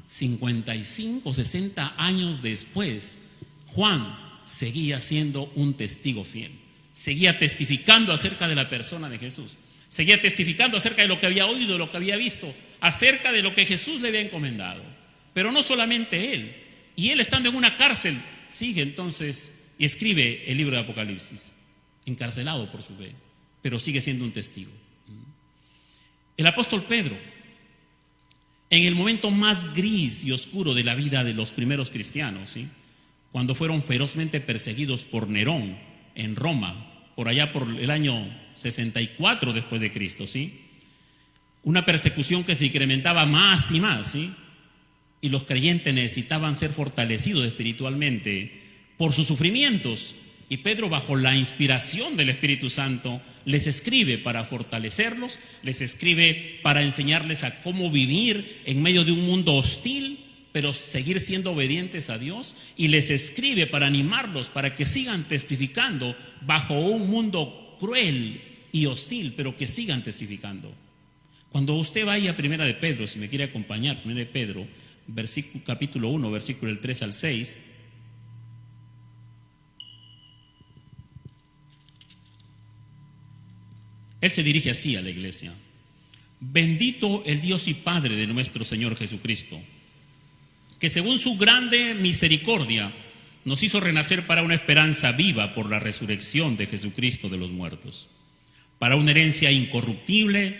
55, 60 años después, Juan seguía siendo un testigo fiel, seguía testificando acerca de la persona de Jesús, seguía testificando acerca de lo que había oído, de lo que había visto, acerca de lo que Jesús le había encomendado. Pero no solamente él, y él estando en una cárcel, sigue entonces y escribe el libro de Apocalipsis, encarcelado por su fe, pero sigue siendo un testigo. El apóstol Pedro, en el momento más gris y oscuro de la vida de los primeros cristianos, ¿sí?, cuando fueron ferozmente perseguidos por Nerón en Roma, por allá por el año 64 después de Cristo, ¿sí?, una persecución que se incrementaba más y más, ¿sí?, y los creyentes necesitaban ser fortalecidos espiritualmente por sus sufrimientos, y Pedro, bajo la inspiración del Espíritu Santo, les escribe para fortalecerlos, les escribe para enseñarles a cómo vivir en medio de un mundo hostil, pero seguir siendo obedientes a Dios, y les escribe para animarlos, para que sigan testificando bajo un mundo cruel y hostil, pero que sigan testificando. Cuando usted vaya a Primera de Pedro, si me quiere acompañar, Primera de Pedro, capítulo 1, versículo del 3 al 6, él se dirige así a la iglesia: bendito el Dios y Padre de nuestro Señor Jesucristo, que según su grande misericordia nos hizo renacer para una esperanza viva por la resurrección de Jesucristo de los muertos, para una herencia incorruptible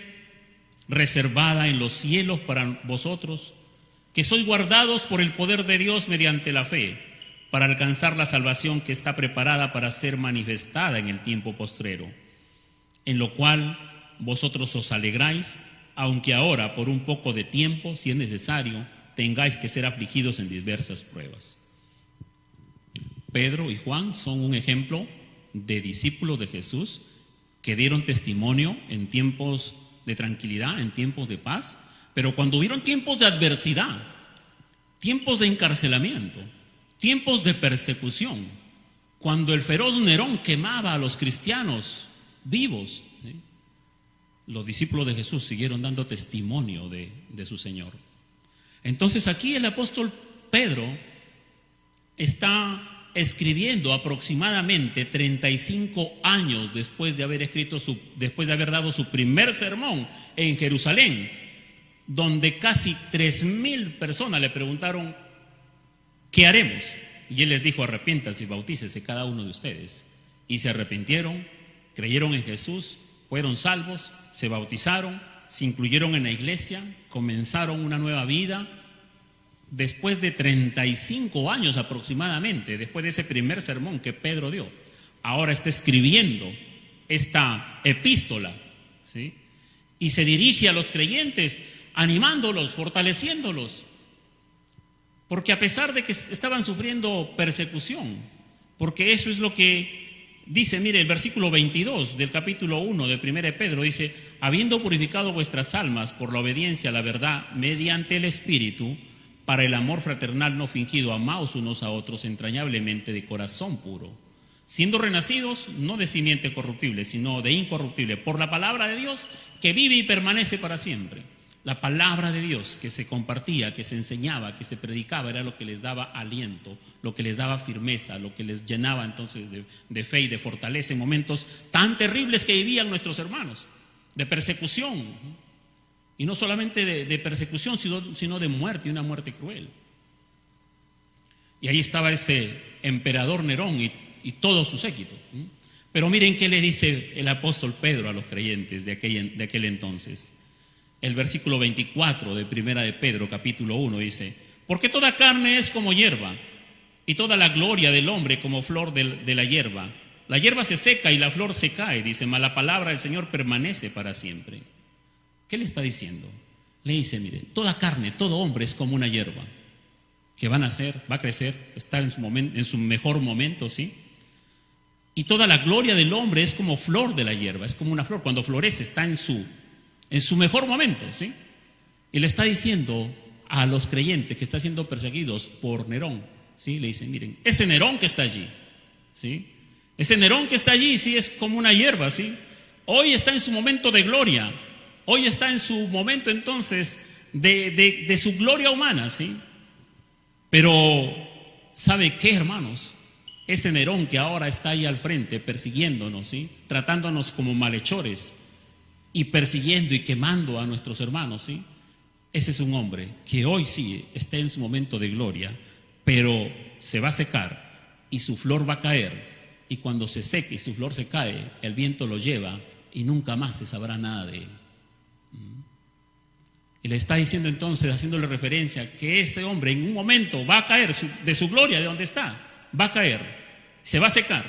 reservada en los cielos para vosotros, que sois guardados por el poder de Dios mediante la fe, para alcanzar la salvación que está preparada para ser manifestada en el tiempo postrero, en lo cual vosotros os alegráis, aunque ahora por un poco de tiempo, si es necesario, tengáis que ser afligidos en diversas pruebas. Pedro y Juan son un ejemplo de discípulos de Jesús que dieron testimonio en tiempos de tranquilidad, en tiempos de paz, pero cuando hubieron tiempos de adversidad, tiempos de encarcelamiento, tiempos de persecución, cuando el feroz Nerón quemaba a los cristianos vivos, ¿sí?, los discípulos de Jesús siguieron dando testimonio de su Señor. Entonces aquí el apóstol Pedro está escribiendo aproximadamente 35 años después de haber dado su primer sermón en Jerusalén, donde casi 3,000 personas le preguntaron: ¿qué haremos? Y él les dijo: arrepiéntanse y bautícese cada uno de ustedes. Y se arrepintieron, creyeron en Jesús, fueron salvos, se bautizaron, se incluyeron en la iglesia, comenzaron una nueva vida. Después de 35 años aproximadamente, después de ese primer sermón que Pedro dio, ahora está escribiendo esta epístola, ¿sí?, y se dirige a los creyentes, animándolos, fortaleciéndolos, porque a pesar de que estaban sufriendo persecución, porque eso es lo que dice, mire, el versículo 22 del capítulo 1 de 1 de Pedro, dice: habiendo purificado vuestras almas por la obediencia a la verdad mediante el Espíritu, para el amor fraternal no fingido, amaos unos a otros entrañablemente de corazón puro, siendo renacidos no de simiente corruptible, sino de incorruptible, por la palabra de Dios que vive y permanece para siempre. La palabra de Dios que se compartía, que se enseñaba, que se predicaba, era lo que les daba aliento, lo que les daba firmeza, lo que les llenaba entonces de fe y de fortaleza en momentos tan terribles que vivían nuestros hermanos, de persecución. Y no solamente de persecución, sino de muerte, y una muerte cruel. Y ahí estaba ese emperador Nerón y todo su séquito. Pero miren qué le dice el apóstol Pedro a los creyentes de aquel entonces. El versículo 24 de 1 de Pedro, capítulo 1, dice: porque toda carne es como hierba, y toda la gloria del hombre como flor de la hierba. La hierba se seca y la flor se cae, dice, mas la palabra del Señor permanece para siempre. ¿Qué le está diciendo? Le dice: mire, toda carne, todo hombre es como una hierba que va a nacer, va a crecer, está en su mejor momento, ¿sí? Y toda la gloria del hombre es como flor de la hierba, es como una flor cuando florece, está en su mejor momento, ¿sí? Y le está diciendo a los creyentes que están siendo perseguidos por Nerón, ¿sí? Le dice: miren, ese Nerón que está allí, ¿sí? Ese Nerón que está allí, sí, es como una hierba, ¿sí? Hoy está en su momento de gloria. Hoy está en su momento entonces de su gloria humana, ¿sí? Pero ¿sabe qué, hermanos? Ese Nerón que ahora está ahí al frente persiguiéndonos, ¿sí?, tratándonos como malhechores y persiguiendo y quemando a nuestros hermanos, ¿sí? Ese es un hombre que hoy sí está en su momento de gloria, pero se va a secar y su flor va a caer, y cuando se seque y su flor se cae, el viento lo lleva y nunca más se sabrá nada de él. Y le está diciendo entonces, haciéndole referencia, que ese hombre en un momento va a caer de su gloria, de donde está, va a caer, se va a secar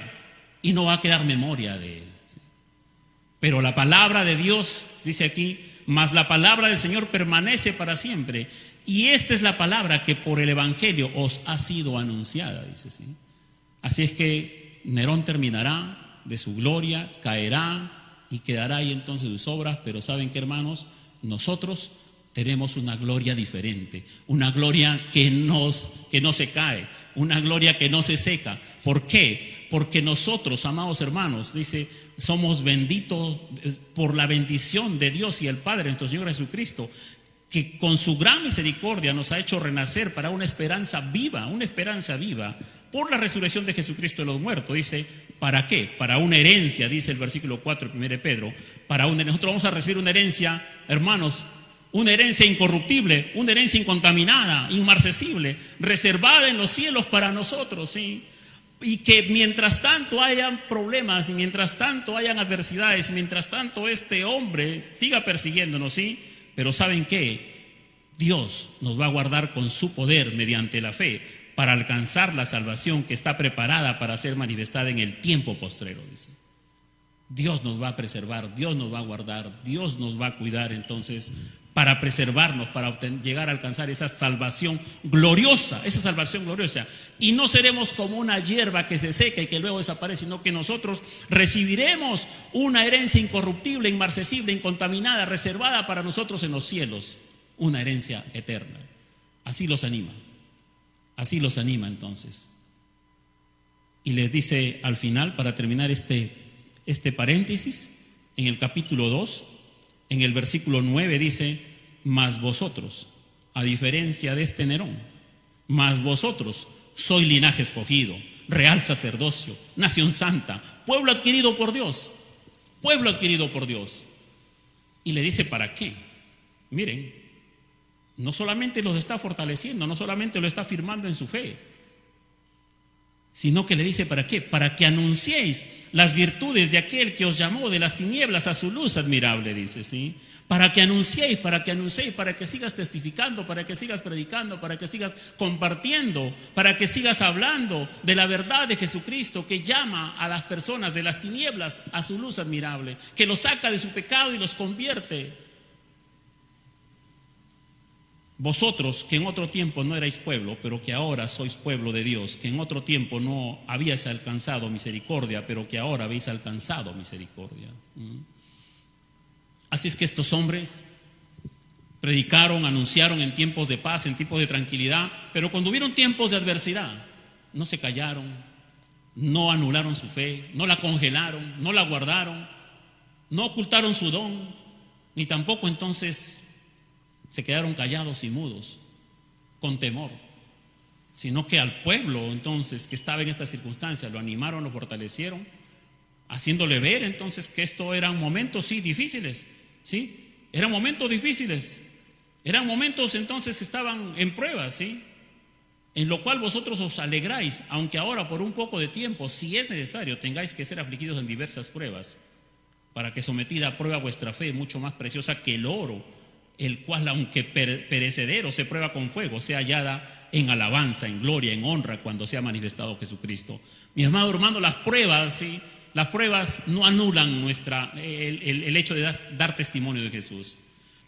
y no va a quedar memoria de él. Pero la palabra de Dios, dice aquí, mas la palabra del Señor permanece para siempre. Y esta es la palabra que por el Evangelio os ha sido anunciada, dice, ¿sí? Así es que Nerón terminará de su gloria, caerá y quedará ahí entonces sus obras, pero ¿saben qué, hermanos? Nosotros tenemos una gloria diferente, una gloria que no se cae, una gloria que no se seca. ¿Por qué? Porque nosotros, amados hermanos, dice, somos benditos por la bendición de Dios y el Padre, nuestro Señor Jesucristo, que con su gran misericordia nos ha hecho renacer para una esperanza viva, por la resurrección de Jesucristo de los muertos. Dice, ¿para qué? Para una herencia, dice el versículo 4 de 1 de Pedro. Nosotros vamos a recibir una herencia, hermanos, una herencia incorruptible, una herencia incontaminada, inmarcesible, reservada en los cielos para nosotros, ¿sí? Y que mientras tanto hayan problemas, y mientras tanto hayan adversidades, y mientras tanto este hombre siga persiguiéndonos, ¿sí? Pero ¿saben qué? Dios nos va a guardar con su poder mediante la fe para alcanzar la salvación que está preparada para ser manifestada en el tiempo postrero, dice. Dios nos va a preservar, Dios nos va a guardar, Dios nos va a cuidar entonces para preservarnos, para llegar a alcanzar esa salvación gloriosa, y no seremos como una hierba que se seca y que luego desaparece, sino que nosotros recibiremos una herencia incorruptible, inmarcesible, incontaminada, reservada para nosotros en los cielos, una herencia eterna. Así los anima entonces. Y les dice al final, para terminar este paréntesis, en el capítulo 2, en el versículo 9 dice: mas vosotros, a diferencia de este Nerón, mas vosotros sois linaje escogido, real sacerdocio, nación santa, pueblo adquirido por Dios. Y le dice: ¿para qué? Miren, no solamente los está fortaleciendo, no solamente lo está afirmando en su fe, sino que le dice: ¿para qué? Para que anunciéis las virtudes de aquel que os llamó de las tinieblas a su luz admirable, dice, ¿sí? Para que anunciéis, para que sigas testificando, para que sigas predicando, para que sigas compartiendo, para que sigas hablando de la verdad de Jesucristo, que llama a las personas de las tinieblas a su luz admirable, que los saca de su pecado y los convierte. Vosotros que en otro tiempo no erais pueblo, pero que ahora sois pueblo de Dios, que en otro tiempo no habíais alcanzado misericordia, pero que ahora habéis alcanzado misericordia. Así es que estos hombres predicaron, anunciaron en tiempos de paz, en tiempos de tranquilidad, pero cuando hubieron tiempos de adversidad, no se callaron, no anularon su fe, no la congelaron, no la guardaron, no ocultaron su don, ni tampoco entonces se quedaron callados y mudos, con temor, sino que al pueblo entonces que estaba en esta circunstancia lo animaron, lo fortalecieron, haciéndole ver entonces que esto eran momentos difíciles, ¿sí? Eran momentos difíciles, eran momentos entonces que estaban en pruebas, ¿sí? En lo cual vosotros os alegráis, aunque ahora por un poco de tiempo, si es necesario, tengáis que ser afligidos en diversas pruebas, para que sometida a prueba vuestra fe, mucho más preciosa que el oro, el cual aunque perecedero se prueba con fuego, sea hallada en alabanza, en gloria, en honra cuando sea manifestado Jesucristo. Mi amado hermano, las pruebas, ¿sí? Las pruebas no anulan el hecho de dar testimonio de Jesús.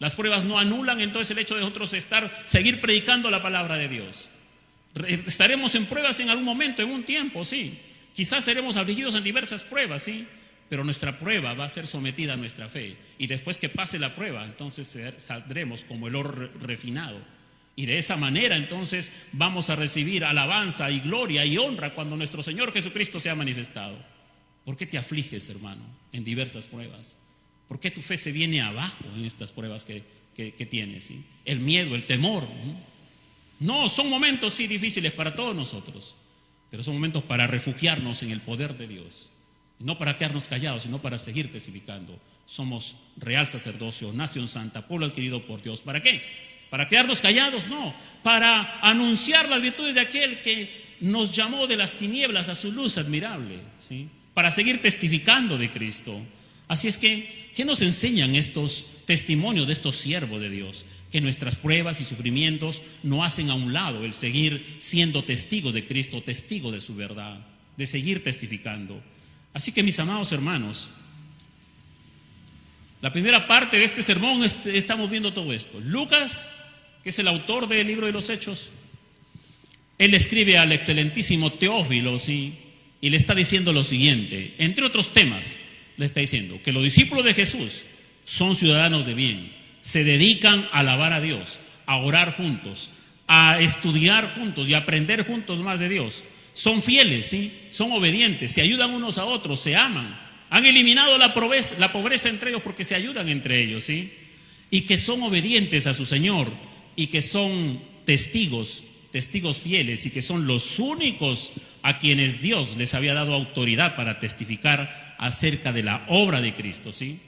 Las pruebas no anulan entonces el hecho de nosotros seguir predicando la palabra de Dios. Estaremos en pruebas en algún momento, en un tiempo, sí. Quizás seremos afligidos en diversas pruebas, sí. Pero nuestra prueba va a ser sometida a nuestra fe. Y después que pase la prueba, entonces saldremos como el oro refinado. Y de esa manera entonces vamos a recibir alabanza y gloria y honra cuando nuestro Señor Jesucristo sea manifestado. ¿Por qué te afliges, hermano, en diversas pruebas? ¿Por qué tu fe se viene abajo en estas pruebas que tienes? ¿Sí? El miedo, el temor. No, son momentos difíciles para todos nosotros, pero son momentos para refugiarnos en el poder de Dios. No para quedarnos callados, sino para seguir testificando. Somos real sacerdocio, nación santa, pueblo adquirido por Dios. ¿Para qué? ¿Para quedarnos callados? No. Para anunciar las virtudes de aquel que nos llamó de las tinieblas a su luz admirable, ¿sí? Para seguir testificando de Cristo. Así es que, ¿qué nos enseñan estos testimonios de estos siervos de Dios? Que nuestras pruebas y sufrimientos no hacen a un lado el seguir siendo testigos de Cristo, testigos de su verdad, de seguir testificando. Así que, mis amados hermanos, la primera parte de este sermón estamos viendo todo esto. Lucas, que es el autor del libro de los Hechos, él escribe al excelentísimo Teófilo, ¿sí? Y le está diciendo lo siguiente, entre otros temas, le está diciendo que los discípulos de Jesús son ciudadanos de bien, se dedican a alabar a Dios, a orar juntos, a estudiar juntos y a aprender juntos más de Dios. Son fieles, ¿sí? Son obedientes, se ayudan unos a otros, se aman. Han eliminado la pobreza entre ellos porque se ayudan entre ellos, ¿sí? Y que son obedientes a su Señor y que son testigos fieles y que son los únicos a quienes Dios les había dado autoridad para testificar acerca de la obra de Cristo, ¿sí?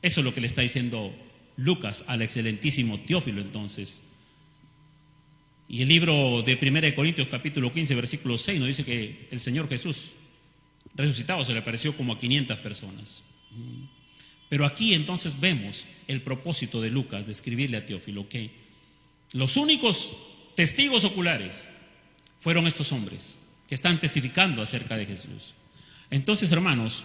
Eso es lo que le está diciendo Lucas al excelentísimo Teófilo entonces. Y el libro de 1 Corintios capítulo 15, versículo 6 nos dice que el Señor Jesús resucitado se le apareció como a 500 personas. Pero aquí entonces vemos el propósito de Lucas de escribirle a Teófilo, que los únicos testigos oculares fueron estos hombres que están testificando acerca de Jesús. Entonces, hermanos,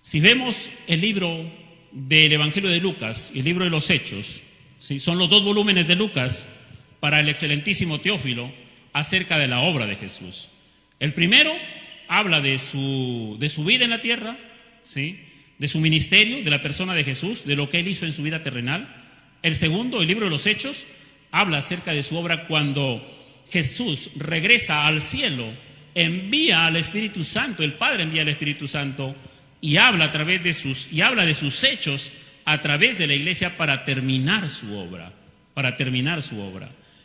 si vemos el libro del Evangelio de Lucas y el libro de los Hechos, ¿sí? Son los dos volúmenes de Lucas para el excelentísimo Teófilo acerca de la obra de Jesús. El primero habla de su vida en la tierra, ¿sí? De su ministerio, de la persona de Jesús, de lo que él hizo en su vida terrenal. El segundo, el libro de los Hechos, habla acerca de su obra cuando Jesús regresa al cielo, envía al Espíritu Santo, el Padre envía al Espíritu Santo y habla de sus hechos a través de la iglesia para terminar su obra,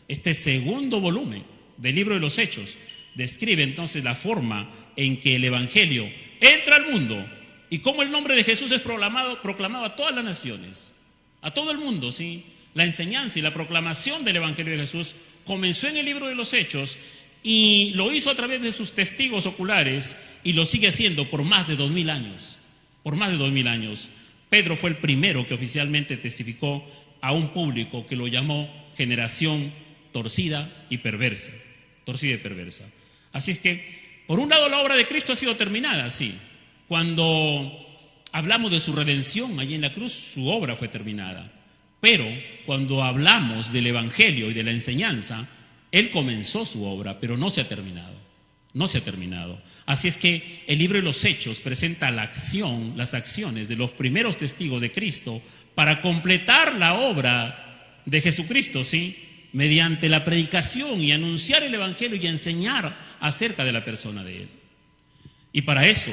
Este segundo volumen del libro de los Hechos describe entonces la forma en que el Evangelio entra al mundo y cómo el nombre de Jesús es proclamado a todas las naciones, a todo el mundo, ¿sí? La enseñanza y la proclamación del Evangelio de Jesús comenzó en el libro de los Hechos y lo hizo a través de sus testigos oculares y lo sigue haciendo por más de 2000 años. Por más de 2000 años. Pedro fue el primero que oficialmente testificó a un público que lo llamó generación torcida y perversa. Así es que, por un lado, la obra de Cristo ha sido terminada, sí. Cuando hablamos de su redención allí en la cruz, su obra fue terminada. Pero cuando hablamos del Evangelio y de la enseñanza, Él comenzó su obra, pero no se ha terminado. Así es que el libro de los Hechos presenta las acciones de los primeros testigos de Cristo para completar la obra de Jesucristo, ¿sí? Mediante la predicación y anunciar el Evangelio y enseñar acerca de la persona de Él. Y para eso,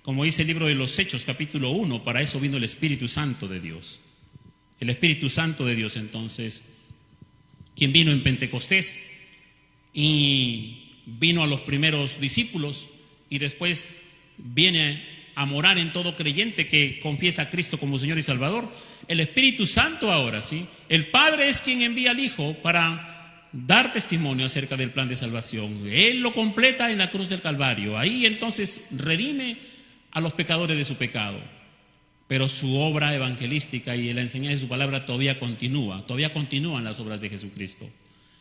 como dice el libro de los Hechos, capítulo 1, para eso vino el Espíritu Santo de Dios. El Espíritu Santo de Dios, entonces, quien vino en Pentecostés y vino a los primeros discípulos y después viene a morar en todo creyente que confiesa a Cristo como Señor y Salvador. El Espíritu Santo ahora, ¿sí? El Padre es quien envía al Hijo para dar testimonio acerca del plan de salvación. Él lo completa en la cruz del Calvario. Ahí entonces redime a los pecadores de su pecado. Pero su obra evangelística y la enseñanza de su palabra todavía continúan las obras de Jesucristo.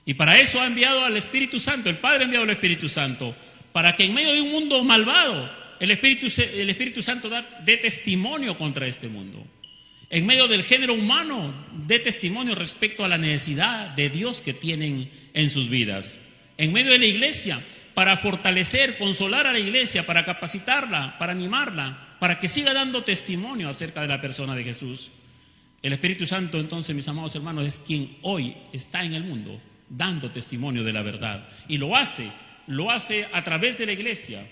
Y para eso ha enviado al Espíritu Santo, el Padre ha enviado al Espíritu Santo, para que en medio de un mundo malvado, el Espíritu Santo dé testimonio contra este mundo. En medio del género humano, dé testimonio respecto a la necesidad de Dios que tienen en sus vidas. En medio de la iglesia, para fortalecer, consolar a la iglesia, para capacitarla, para animarla, para que siga dando testimonio acerca de la persona de Jesús. El Espíritu Santo, entonces, mis amados hermanos, es quien hoy está en el mundo dando testimonio de la verdad. Y lo hace a través de la iglesia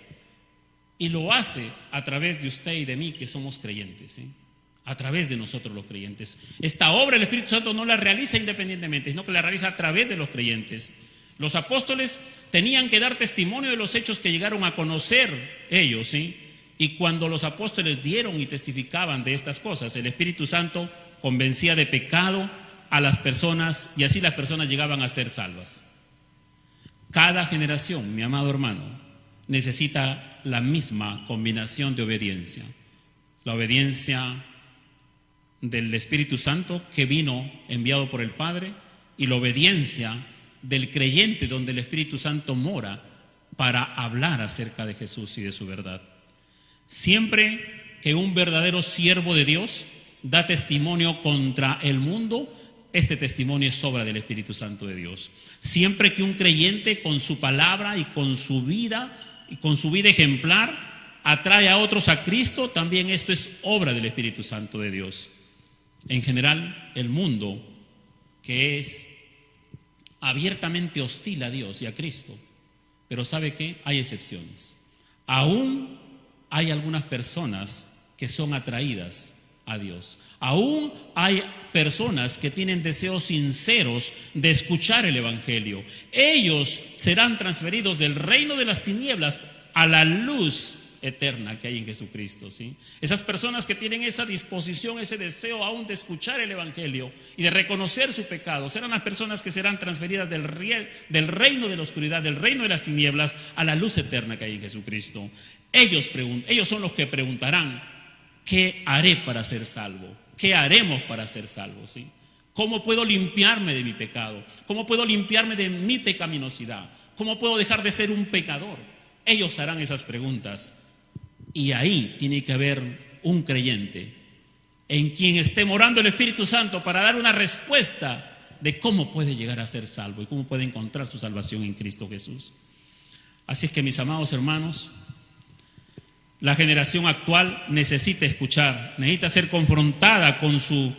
y lo hace a través de usted y de mí que somos creyentes, ¿sí? A través de nosotros los creyentes. Esta obra el Espíritu Santo no la realiza independientemente, sino que la realiza a través de los creyentes. Los apóstoles tenían que dar testimonio de los hechos que llegaron a conocer ellos, ¿sí? Y cuando los apóstoles dieron y testificaban de estas cosas, el Espíritu Santo convencía de pecado a las personas y así las personas llegaban a ser salvas. Cada generación, mi amado hermano, necesita la misma combinación de obediencia. La obediencia del Espíritu Santo que vino enviado por el Padre y la obediencia del creyente donde el Espíritu Santo mora para hablar acerca de Jesús y de su verdad. Siempre que un verdadero siervo de Dios da testimonio contra el mundo, este testimonio es obra del Espíritu Santo de Dios. Siempre que un creyente con su palabra y con su vida ejemplar atrae a otros a Cristo, también esto es obra del Espíritu Santo de Dios. En general, el mundo que es abiertamente hostil a Dios y a Cristo, pero ¿sabe qué? Hay excepciones. Aún hay algunas personas que son atraídas a Dios. Aún hay personas que tienen deseos sinceros de escuchar el Evangelio. Ellos serán transferidos del reino de las tinieblas a la luz eterna que hay en Jesucristo, ¿sí? Esas personas que tienen esa disposición, ese deseo aún de escuchar el Evangelio y de reconocer su pecado, serán las personas que serán transferidas del reino de la oscuridad, del reino de las tinieblas, a la luz eterna que hay en Jesucristo. Ellos son los que preguntarán: ¿qué haré para ser salvo? ¿Qué haremos para ser salvos? ¿Sí? ¿Cómo puedo limpiarme de mi pecado? ¿Cómo puedo limpiarme de mi pecaminosidad? ¿Cómo puedo dejar de ser un pecador? Ellos harán esas preguntas. Y ahí tiene que haber un creyente en quien esté morando el Espíritu Santo para dar una respuesta de cómo puede llegar a ser salvo y cómo puede encontrar su salvación en Cristo Jesús. Así es que, mis amados hermanos, la generación actual necesita escuchar, necesita ser confrontada con su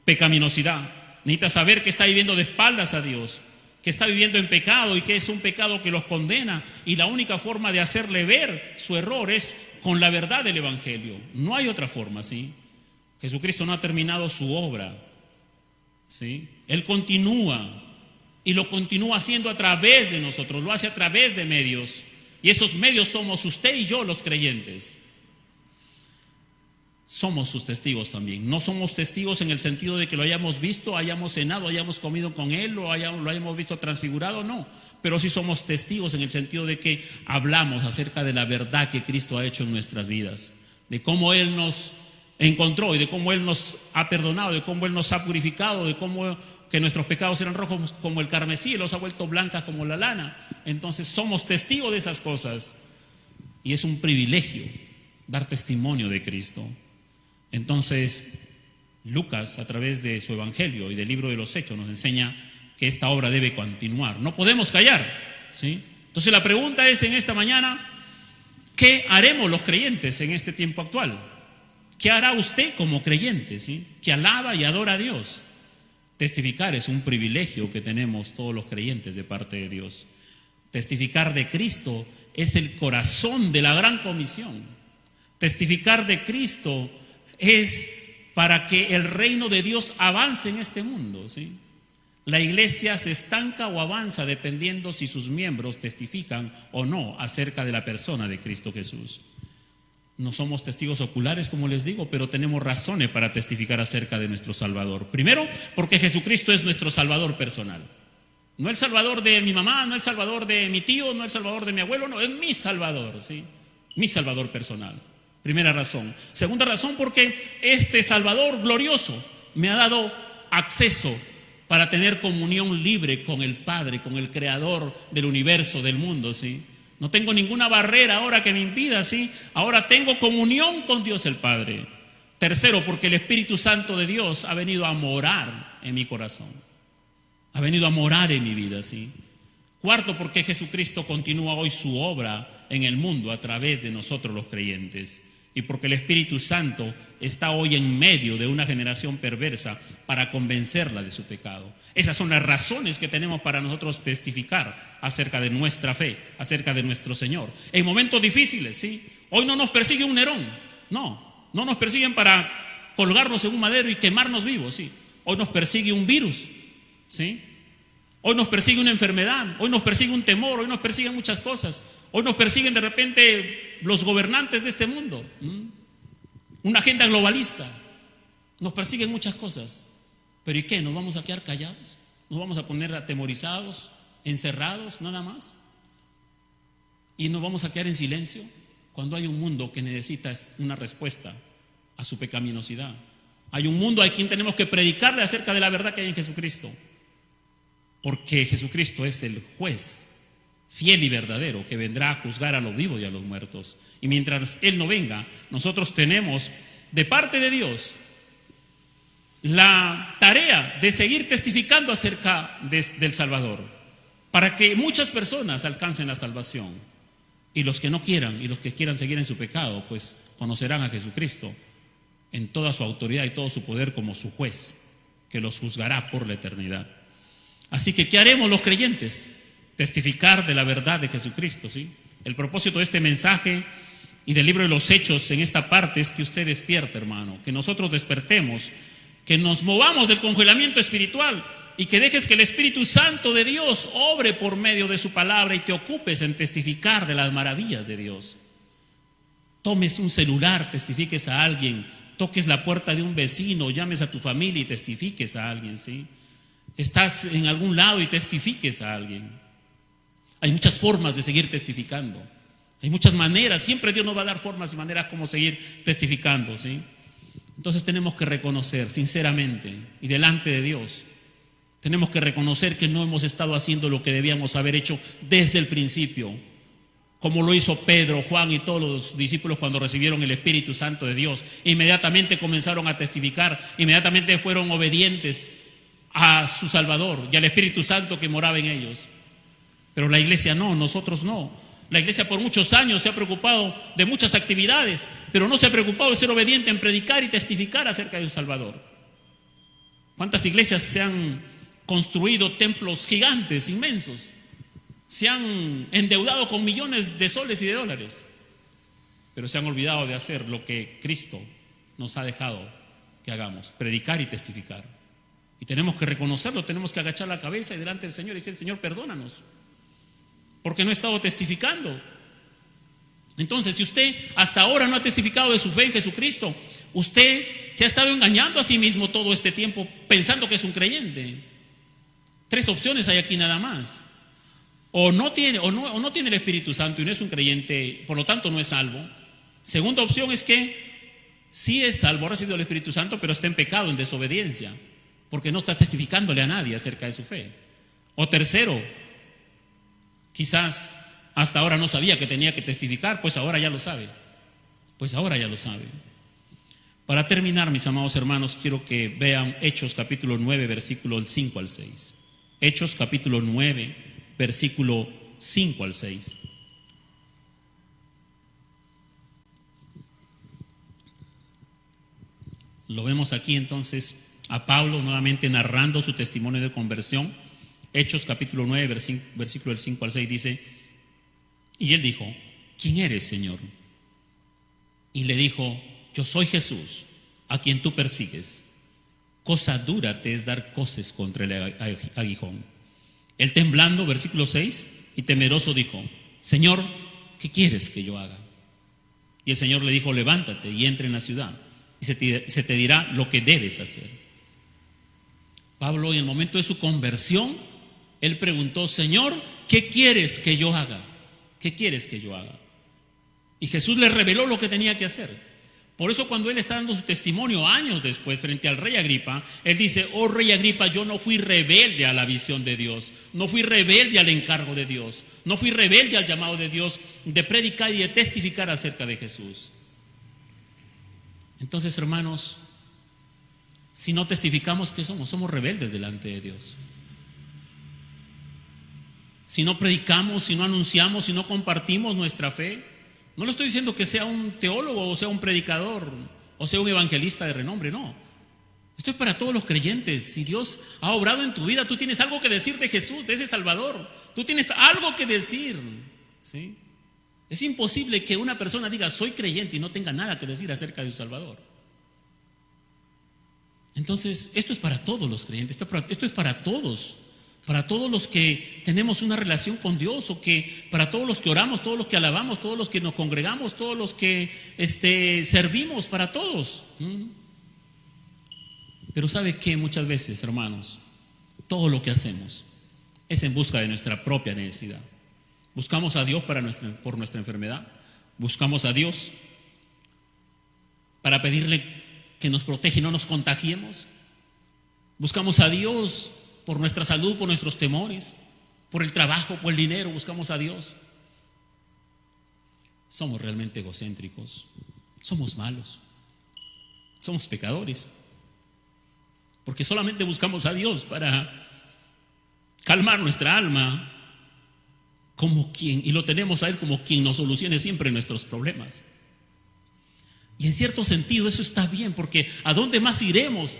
pecaminosidad, necesita saber que está viviendo de espaldas a Dios, que está viviendo en pecado y que es un pecado que los condena, y la única forma de hacerle ver su error es con la verdad del Evangelio. No hay otra forma, ¿sí? Jesucristo no ha terminado su obra, ¿sí? Él continúa, y lo continúa haciendo a través de nosotros, lo hace a través de medios, y esos medios somos usted y yo, los creyentes. Somos sus testigos también. No somos testigos en el sentido de que lo hayamos visto, hayamos cenado, hayamos comido con él, lo hayamos visto transfigurado, no. Pero sí somos testigos en el sentido de que hablamos acerca de la verdad que Cristo ha hecho en nuestras vidas, de cómo Él nos encontró y de cómo Él nos ha perdonado, de cómo Él nos ha purificado, de cómo que nuestros pecados eran rojos como el carmesí, los ha vuelto blancas como la lana. Entonces somos testigos de esas cosas, y es un privilegio dar testimonio de Cristo. Entonces, Lucas, a través de su Evangelio y del libro de los Hechos, nos enseña que esta obra debe continuar. No podemos callar, ¿sí? Entonces la pregunta es en esta mañana: ¿qué haremos los creyentes en este tiempo actual? ¿Qué hará usted como creyente, ¿sí? Que alaba y adora a Dios. Testificar es un privilegio que tenemos todos los creyentes de parte de Dios. Testificar de Cristo es el corazón de la gran comisión. Testificar de Cristo es para que el reino de Dios avance en este mundo, ¿sí? La iglesia se estanca o avanza dependiendo si sus miembros testifican o no acerca de la persona de Cristo Jesús. No somos testigos oculares, como les digo, pero tenemos razones para testificar acerca de nuestro Salvador. Primero, porque Jesucristo es nuestro Salvador personal. No el Salvador de mi mamá, no el Salvador de mi tío, no el Salvador de mi abuelo, no, es mi Salvador, ¿sí? Mi Salvador personal. Primera razón. Segunda razón, porque este Salvador glorioso me ha dado acceso para tener comunión libre con el Padre, con el Creador del universo, del mundo, ¿sí? No tengo ninguna barrera ahora que me impida, ¿sí? Ahora tengo comunión con Dios el Padre. Tercero, porque el Espíritu Santo de Dios ha venido a morar en mi corazón. Ha venido a morar en mi vida, ¿sí? Cuarto, porque Jesucristo continúa hoy su obra en el mundo a través de nosotros los creyentes. Y porque el Espíritu Santo está hoy en medio de una generación perversa para convencerla de su pecado. Esas son las razones que tenemos para nosotros testificar acerca de nuestra fe, acerca de nuestro Señor. En momentos difíciles, ¿sí? Hoy no nos persigue un Nerón, no nos persiguen para colgarnos en un madero y quemarnos vivos, ¿sí? Hoy nos persigue un virus, ¿sí? Hoy nos persigue una enfermedad, hoy nos persigue un temor, hoy nos persiguen muchas cosas. Hoy nos persiguen de repente los gobernantes de este mundo, una agenda globalista. Nos persiguen muchas cosas. ¿Pero y qué? ¿Nos vamos a quedar callados? ¿Nos vamos a poner atemorizados, encerrados, nada más? ¿Y nos vamos a quedar en silencio cuando hay un mundo que necesita una respuesta a su pecaminosidad? Hay un mundo a quien tenemos que predicarle acerca de la verdad que hay en Jesucristo. Porque Jesucristo es el juez fiel y verdadero que vendrá a juzgar a los vivos y a los muertos. Y mientras Él no venga, nosotros tenemos de parte de Dios la tarea de seguir testificando acerca del Salvador, para que muchas personas alcancen la salvación. Y los que no quieran y los que quieran seguir en su pecado, pues conocerán a Jesucristo en toda su autoridad y todo su poder como su juez, que los juzgará por la eternidad. Así que, ¿qué haremos los creyentes? Testificar de la verdad de Jesucristo, ¿sí? El propósito de este mensaje y del libro de los Hechos en esta parte es que usted despierte, hermano, que nosotros despertemos, que nos movamos del congelamiento espiritual y que dejes que el Espíritu Santo de Dios obre por medio de su palabra y te ocupes en testificar de las maravillas de Dios. tomes un celular, testifiques a alguien, toques la puerta de un vecino, llames a tu familia y testifiques a alguien, ¿sí? Estás en algún lado y testifiques a alguien. Hay muchas formas de seguir testificando. Hay muchas maneras, siempre Dios nos va a dar formas y maneras como seguir testificando, ¿sí? Entonces tenemos que reconocer sinceramente y delante de Dios, tenemos que reconocer que no hemos estado haciendo lo que debíamos haber hecho desde el principio, como lo hizo Pedro, Juan y todos los discípulos cuando recibieron el Espíritu Santo de Dios. Inmediatamente comenzaron a testificar, inmediatamente fueron obedientes a su Salvador y al Espíritu Santo que moraba en ellos. Pero la iglesia no, nosotros no. La iglesia por muchos años se ha preocupado de muchas actividades, pero no se ha preocupado de ser obediente en predicar y testificar acerca de un Salvador. ¿Cuántas iglesias se han construido templos gigantes, inmensos? Se han endeudado con millones de soles y de dólares, pero se han olvidado de hacer lo que Cristo nos ha dejado que hagamos, predicar y testificar. Y tenemos que reconocerlo, tenemos que agachar la cabeza y delante del Señor y decir: Señor, perdónanos, porque no he estado testificando. Entonces, si usted hasta ahora no ha testificado de su fe en Jesucristo, usted se ha estado engañando a sí mismo todo este tiempo pensando que es un creyente. 3 opciones hay aquí nada más. O no tiene el Espíritu Santo y no es un creyente, por lo tanto no es salvo. Segunda opción es que sí es salvo, ha recibido el Espíritu Santo, pero está en pecado, en desobediencia, porque no está testificándole a nadie acerca de su fe. O tercero, quizás hasta ahora no sabía que tenía que testificar, pues ahora ya lo sabe. Para terminar, mis amados hermanos, quiero que vean Hechos capítulo 9, versículo 5 al 6. Hechos capítulo 9, versículo 5 al 6. Lo vemos aquí entonces a Pablo nuevamente narrando su testimonio de conversión. Hechos capítulo 9, versículo del 5 al 6 dice: y él dijo: ¿quién eres, Señor? Y le dijo: yo soy Jesús, a quien tú persigues. Cosa dura te es dar coces contra el aguijón. Él temblando, versículo 6, y temeroso dijo: Señor, ¿qué quieres que yo haga? Y el Señor le dijo: levántate y entra en la ciudad, y se te dirá lo que debes hacer. Pablo, en el momento de su conversión, él preguntó: Señor, ¿qué quieres que yo haga? ¿Qué quieres que yo haga? Y Jesús le reveló lo que tenía que hacer. Por eso cuando él está dando su testimonio años después frente al rey Agripa, él dice: oh rey Agripa, yo no fui rebelde a la visión de Dios, no fui rebelde al encargo de Dios, no fui rebelde al llamado de Dios de predicar y de testificar acerca de Jesús. Entonces, hermanos, si no testificamos, ¿qué somos? Somos rebeldes delante de Dios. Si no predicamos, si no anunciamos, si no compartimos nuestra fe, no le estoy diciendo que sea un teólogo o sea un predicador o sea un evangelista de renombre, no. Esto es para todos los creyentes. Si Dios ha obrado en tu vida, tú tienes algo que decir de Jesús, de ese Salvador. Tú tienes algo que decir, ¿sí? Es imposible que una persona diga: soy creyente, y no tenga nada que decir acerca de su Salvador. Entonces, esto es para todos los creyentes, esto es para todos los que tenemos una relación con Dios, o que para todos los que oramos, todos los que alabamos, todos los que nos congregamos, todos los que servimos, para todos. Pero ¿sabe qué? Muchas veces, hermanos, todo lo que hacemos es en busca de nuestra propia necesidad. Buscamos a Dios por nuestra enfermedad, buscamos a Dios para pedirle que nos proteja y no nos contagiemos, buscamos a Dios por nuestra salud, por nuestros temores, por el trabajo, por el dinero, buscamos a Dios. Somos realmente egocéntricos, somos malos, somos pecadores, porque solamente buscamos a Dios para calmar nuestra alma y lo tenemos a Él como quien nos solucione siempre nuestros problemas. Y en cierto sentido eso está bien, porque ¿a dónde más iremos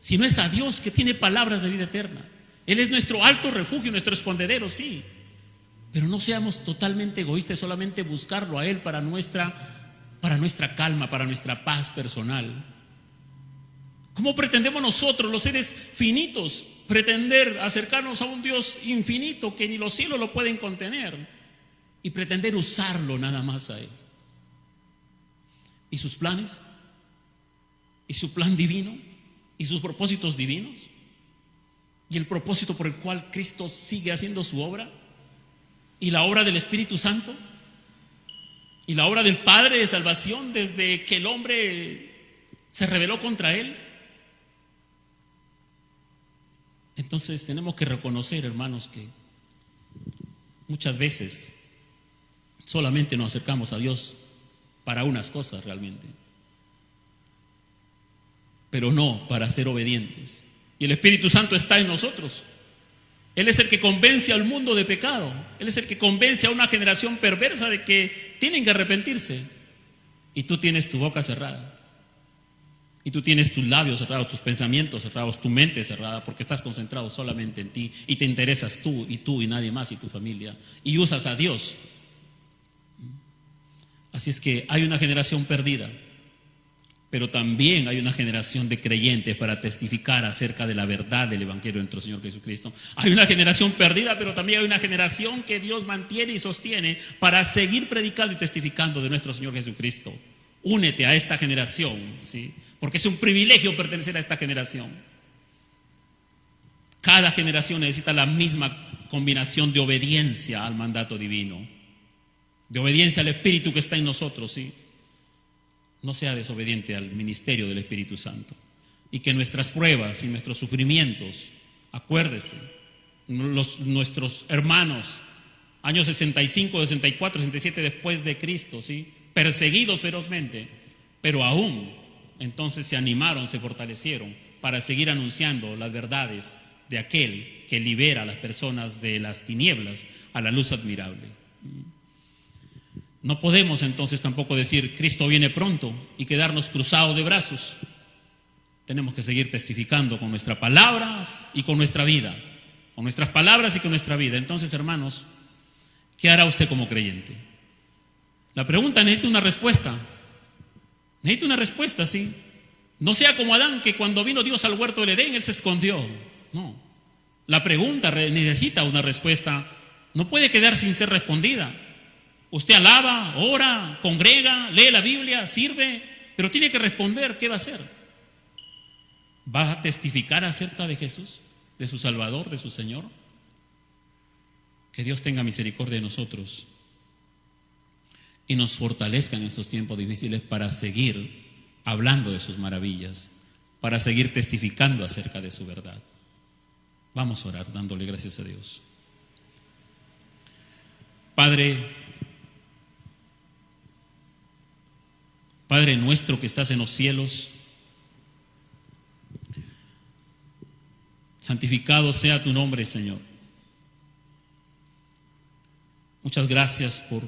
si no es a Dios, que tiene palabras de vida eterna? Él es nuestro alto refugio, nuestro escondedero, sí. Pero no seamos totalmente egoístas, solamente buscarlo a Él para nuestra calma, para nuestra paz personal. ¿Cómo pretendemos nosotros, los seres finitos, pretender acercarnos a un Dios infinito que ni los cielos lo pueden contener, y pretender usarlo nada más a Él? y sus planes, y su plan divino, y sus propósitos divinos, y el propósito por el cual Cristo sigue haciendo su obra, y la obra del Espíritu Santo, y la obra del Padre de salvación desde que el hombre se rebeló contra él. Entonces tenemos que reconocer, hermanos, que muchas veces solamente nos acercamos a Dios para unas cosas realmente, pero no para ser obedientes. Y el Espíritu Santo está en nosotros. Él es el que convence al mundo de pecado. Él es el que convence a una generación perversa de que tienen que arrepentirse. Y tú tienes tu boca cerrada. Y tú tienes tus labios cerrados, tus pensamientos cerrados, tu mente cerrada, porque estás concentrado solamente en ti y te interesas tú y nadie más y tu familia. Y usas a Dios. Así es que hay una generación perdida, pero también hay una generación de creyentes para testificar acerca de la verdad del Evangelio de nuestro Señor Jesucristo. Hay una generación perdida, pero también hay una generación que Dios mantiene y sostiene para seguir predicando y testificando de nuestro Señor Jesucristo. Únete a esta generación, ¿sí? Porque es un privilegio pertenecer a esta generación. Cada generación necesita la misma combinación de obediencia al mandato divino, de obediencia al Espíritu que está en nosotros, ¿sí? No sea desobediente al ministerio del Espíritu Santo. Y que nuestras pruebas y nuestros sufrimientos, acuérdese, nuestros hermanos, años 65, 64, 67 después de Cristo, ¿sí? Perseguidos ferozmente, pero aún entonces se animaron, se fortalecieron para seguir anunciando las verdades de aquel que libera a las personas de las tinieblas a la luz admirable. No podemos entonces tampoco decir Cristo viene pronto y quedarnos cruzados de brazos. Tenemos que seguir testificando con nuestras palabras y con nuestra vida, con nuestras palabras y con nuestra vida. Entonces, hermanos, ¿qué hará usted como creyente? La pregunta necesita una respuesta. Necesita una respuesta, sí. No sea como Adán, que cuando vino Dios al huerto del Edén, él se escondió. No. La pregunta necesita una respuesta. No puede quedar sin ser respondida. Usted alaba, ora, congrega, lee la Biblia, sirve, pero tiene que responder. ¿Qué va a hacer? ¿Va a testificar acerca de Jesús, de su Salvador, de su Señor? Que Dios tenga misericordia de nosotros y nos fortalezca en estos tiempos difíciles para seguir hablando de sus maravillas, para seguir testificando acerca de su verdad. Vamos a orar dándole gracias a Dios. Padre nuestro que estás en los cielos, santificado sea tu nombre, Señor. Muchas gracias por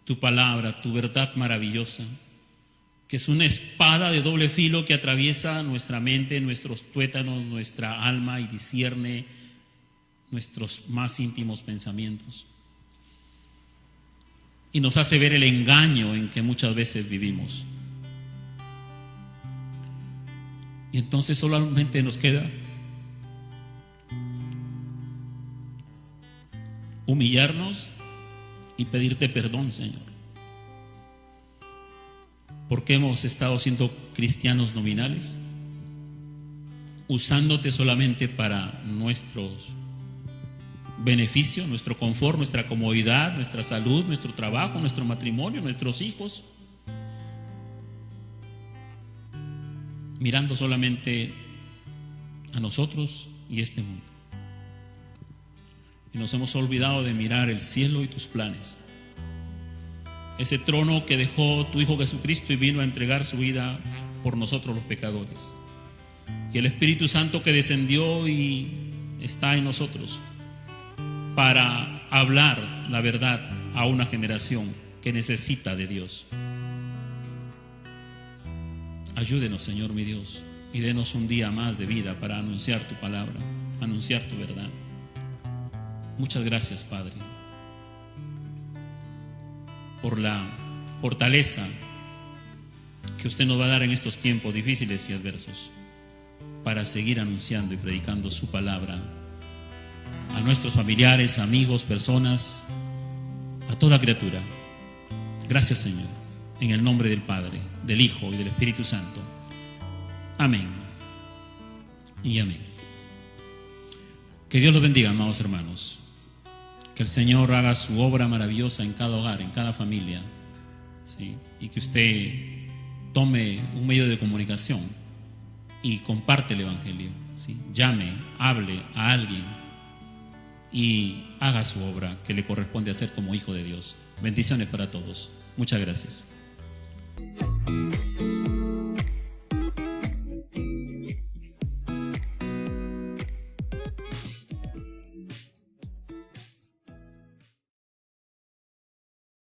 tu palabra, tu verdad maravillosa, que es una espada de doble filo que atraviesa nuestra mente, nuestros tuétanos, nuestra alma y discierne nuestros más íntimos pensamientos. Y nos hace ver el engaño en que muchas veces vivimos. Y entonces solamente nos queda humillarnos y pedirte perdón, Señor, porque hemos estado siendo cristianos nominales, usándote solamente para nuestros beneficios, nuestro confort, nuestra comodidad, nuestra salud, nuestro trabajo, nuestro matrimonio, nuestros hijos, mirando solamente a nosotros y este mundo. Y nos hemos olvidado de mirar el cielo y tus planes. Ese trono que dejó tu Hijo Jesucristo y vino a entregar su vida por nosotros los pecadores. Y el Espíritu Santo que descendió y está en nosotros para hablar la verdad a una generación que necesita de Dios. Ayúdenos, Señor mi Dios, y denos un día más de vida para anunciar tu palabra, anunciar tu verdad. Muchas gracias, Padre, por la fortaleza que usted nos va a dar en estos tiempos difíciles y adversos para seguir anunciando y predicando su palabra a nuestros familiares, amigos, personas, a toda criatura. Gracias, Señor. En el nombre del Padre, del Hijo y del Espíritu Santo. Amén. Y amén. Que Dios los bendiga, amados hermanos. Que el Señor haga su obra maravillosa en cada hogar, en cada familia, ¿sí? Y que usted tome un medio de comunicación y comparte el Evangelio, ¿sí? Llame, hable a alguien y haga su obra que le corresponde hacer como hijo de Dios. Bendiciones para todos. Muchas gracias.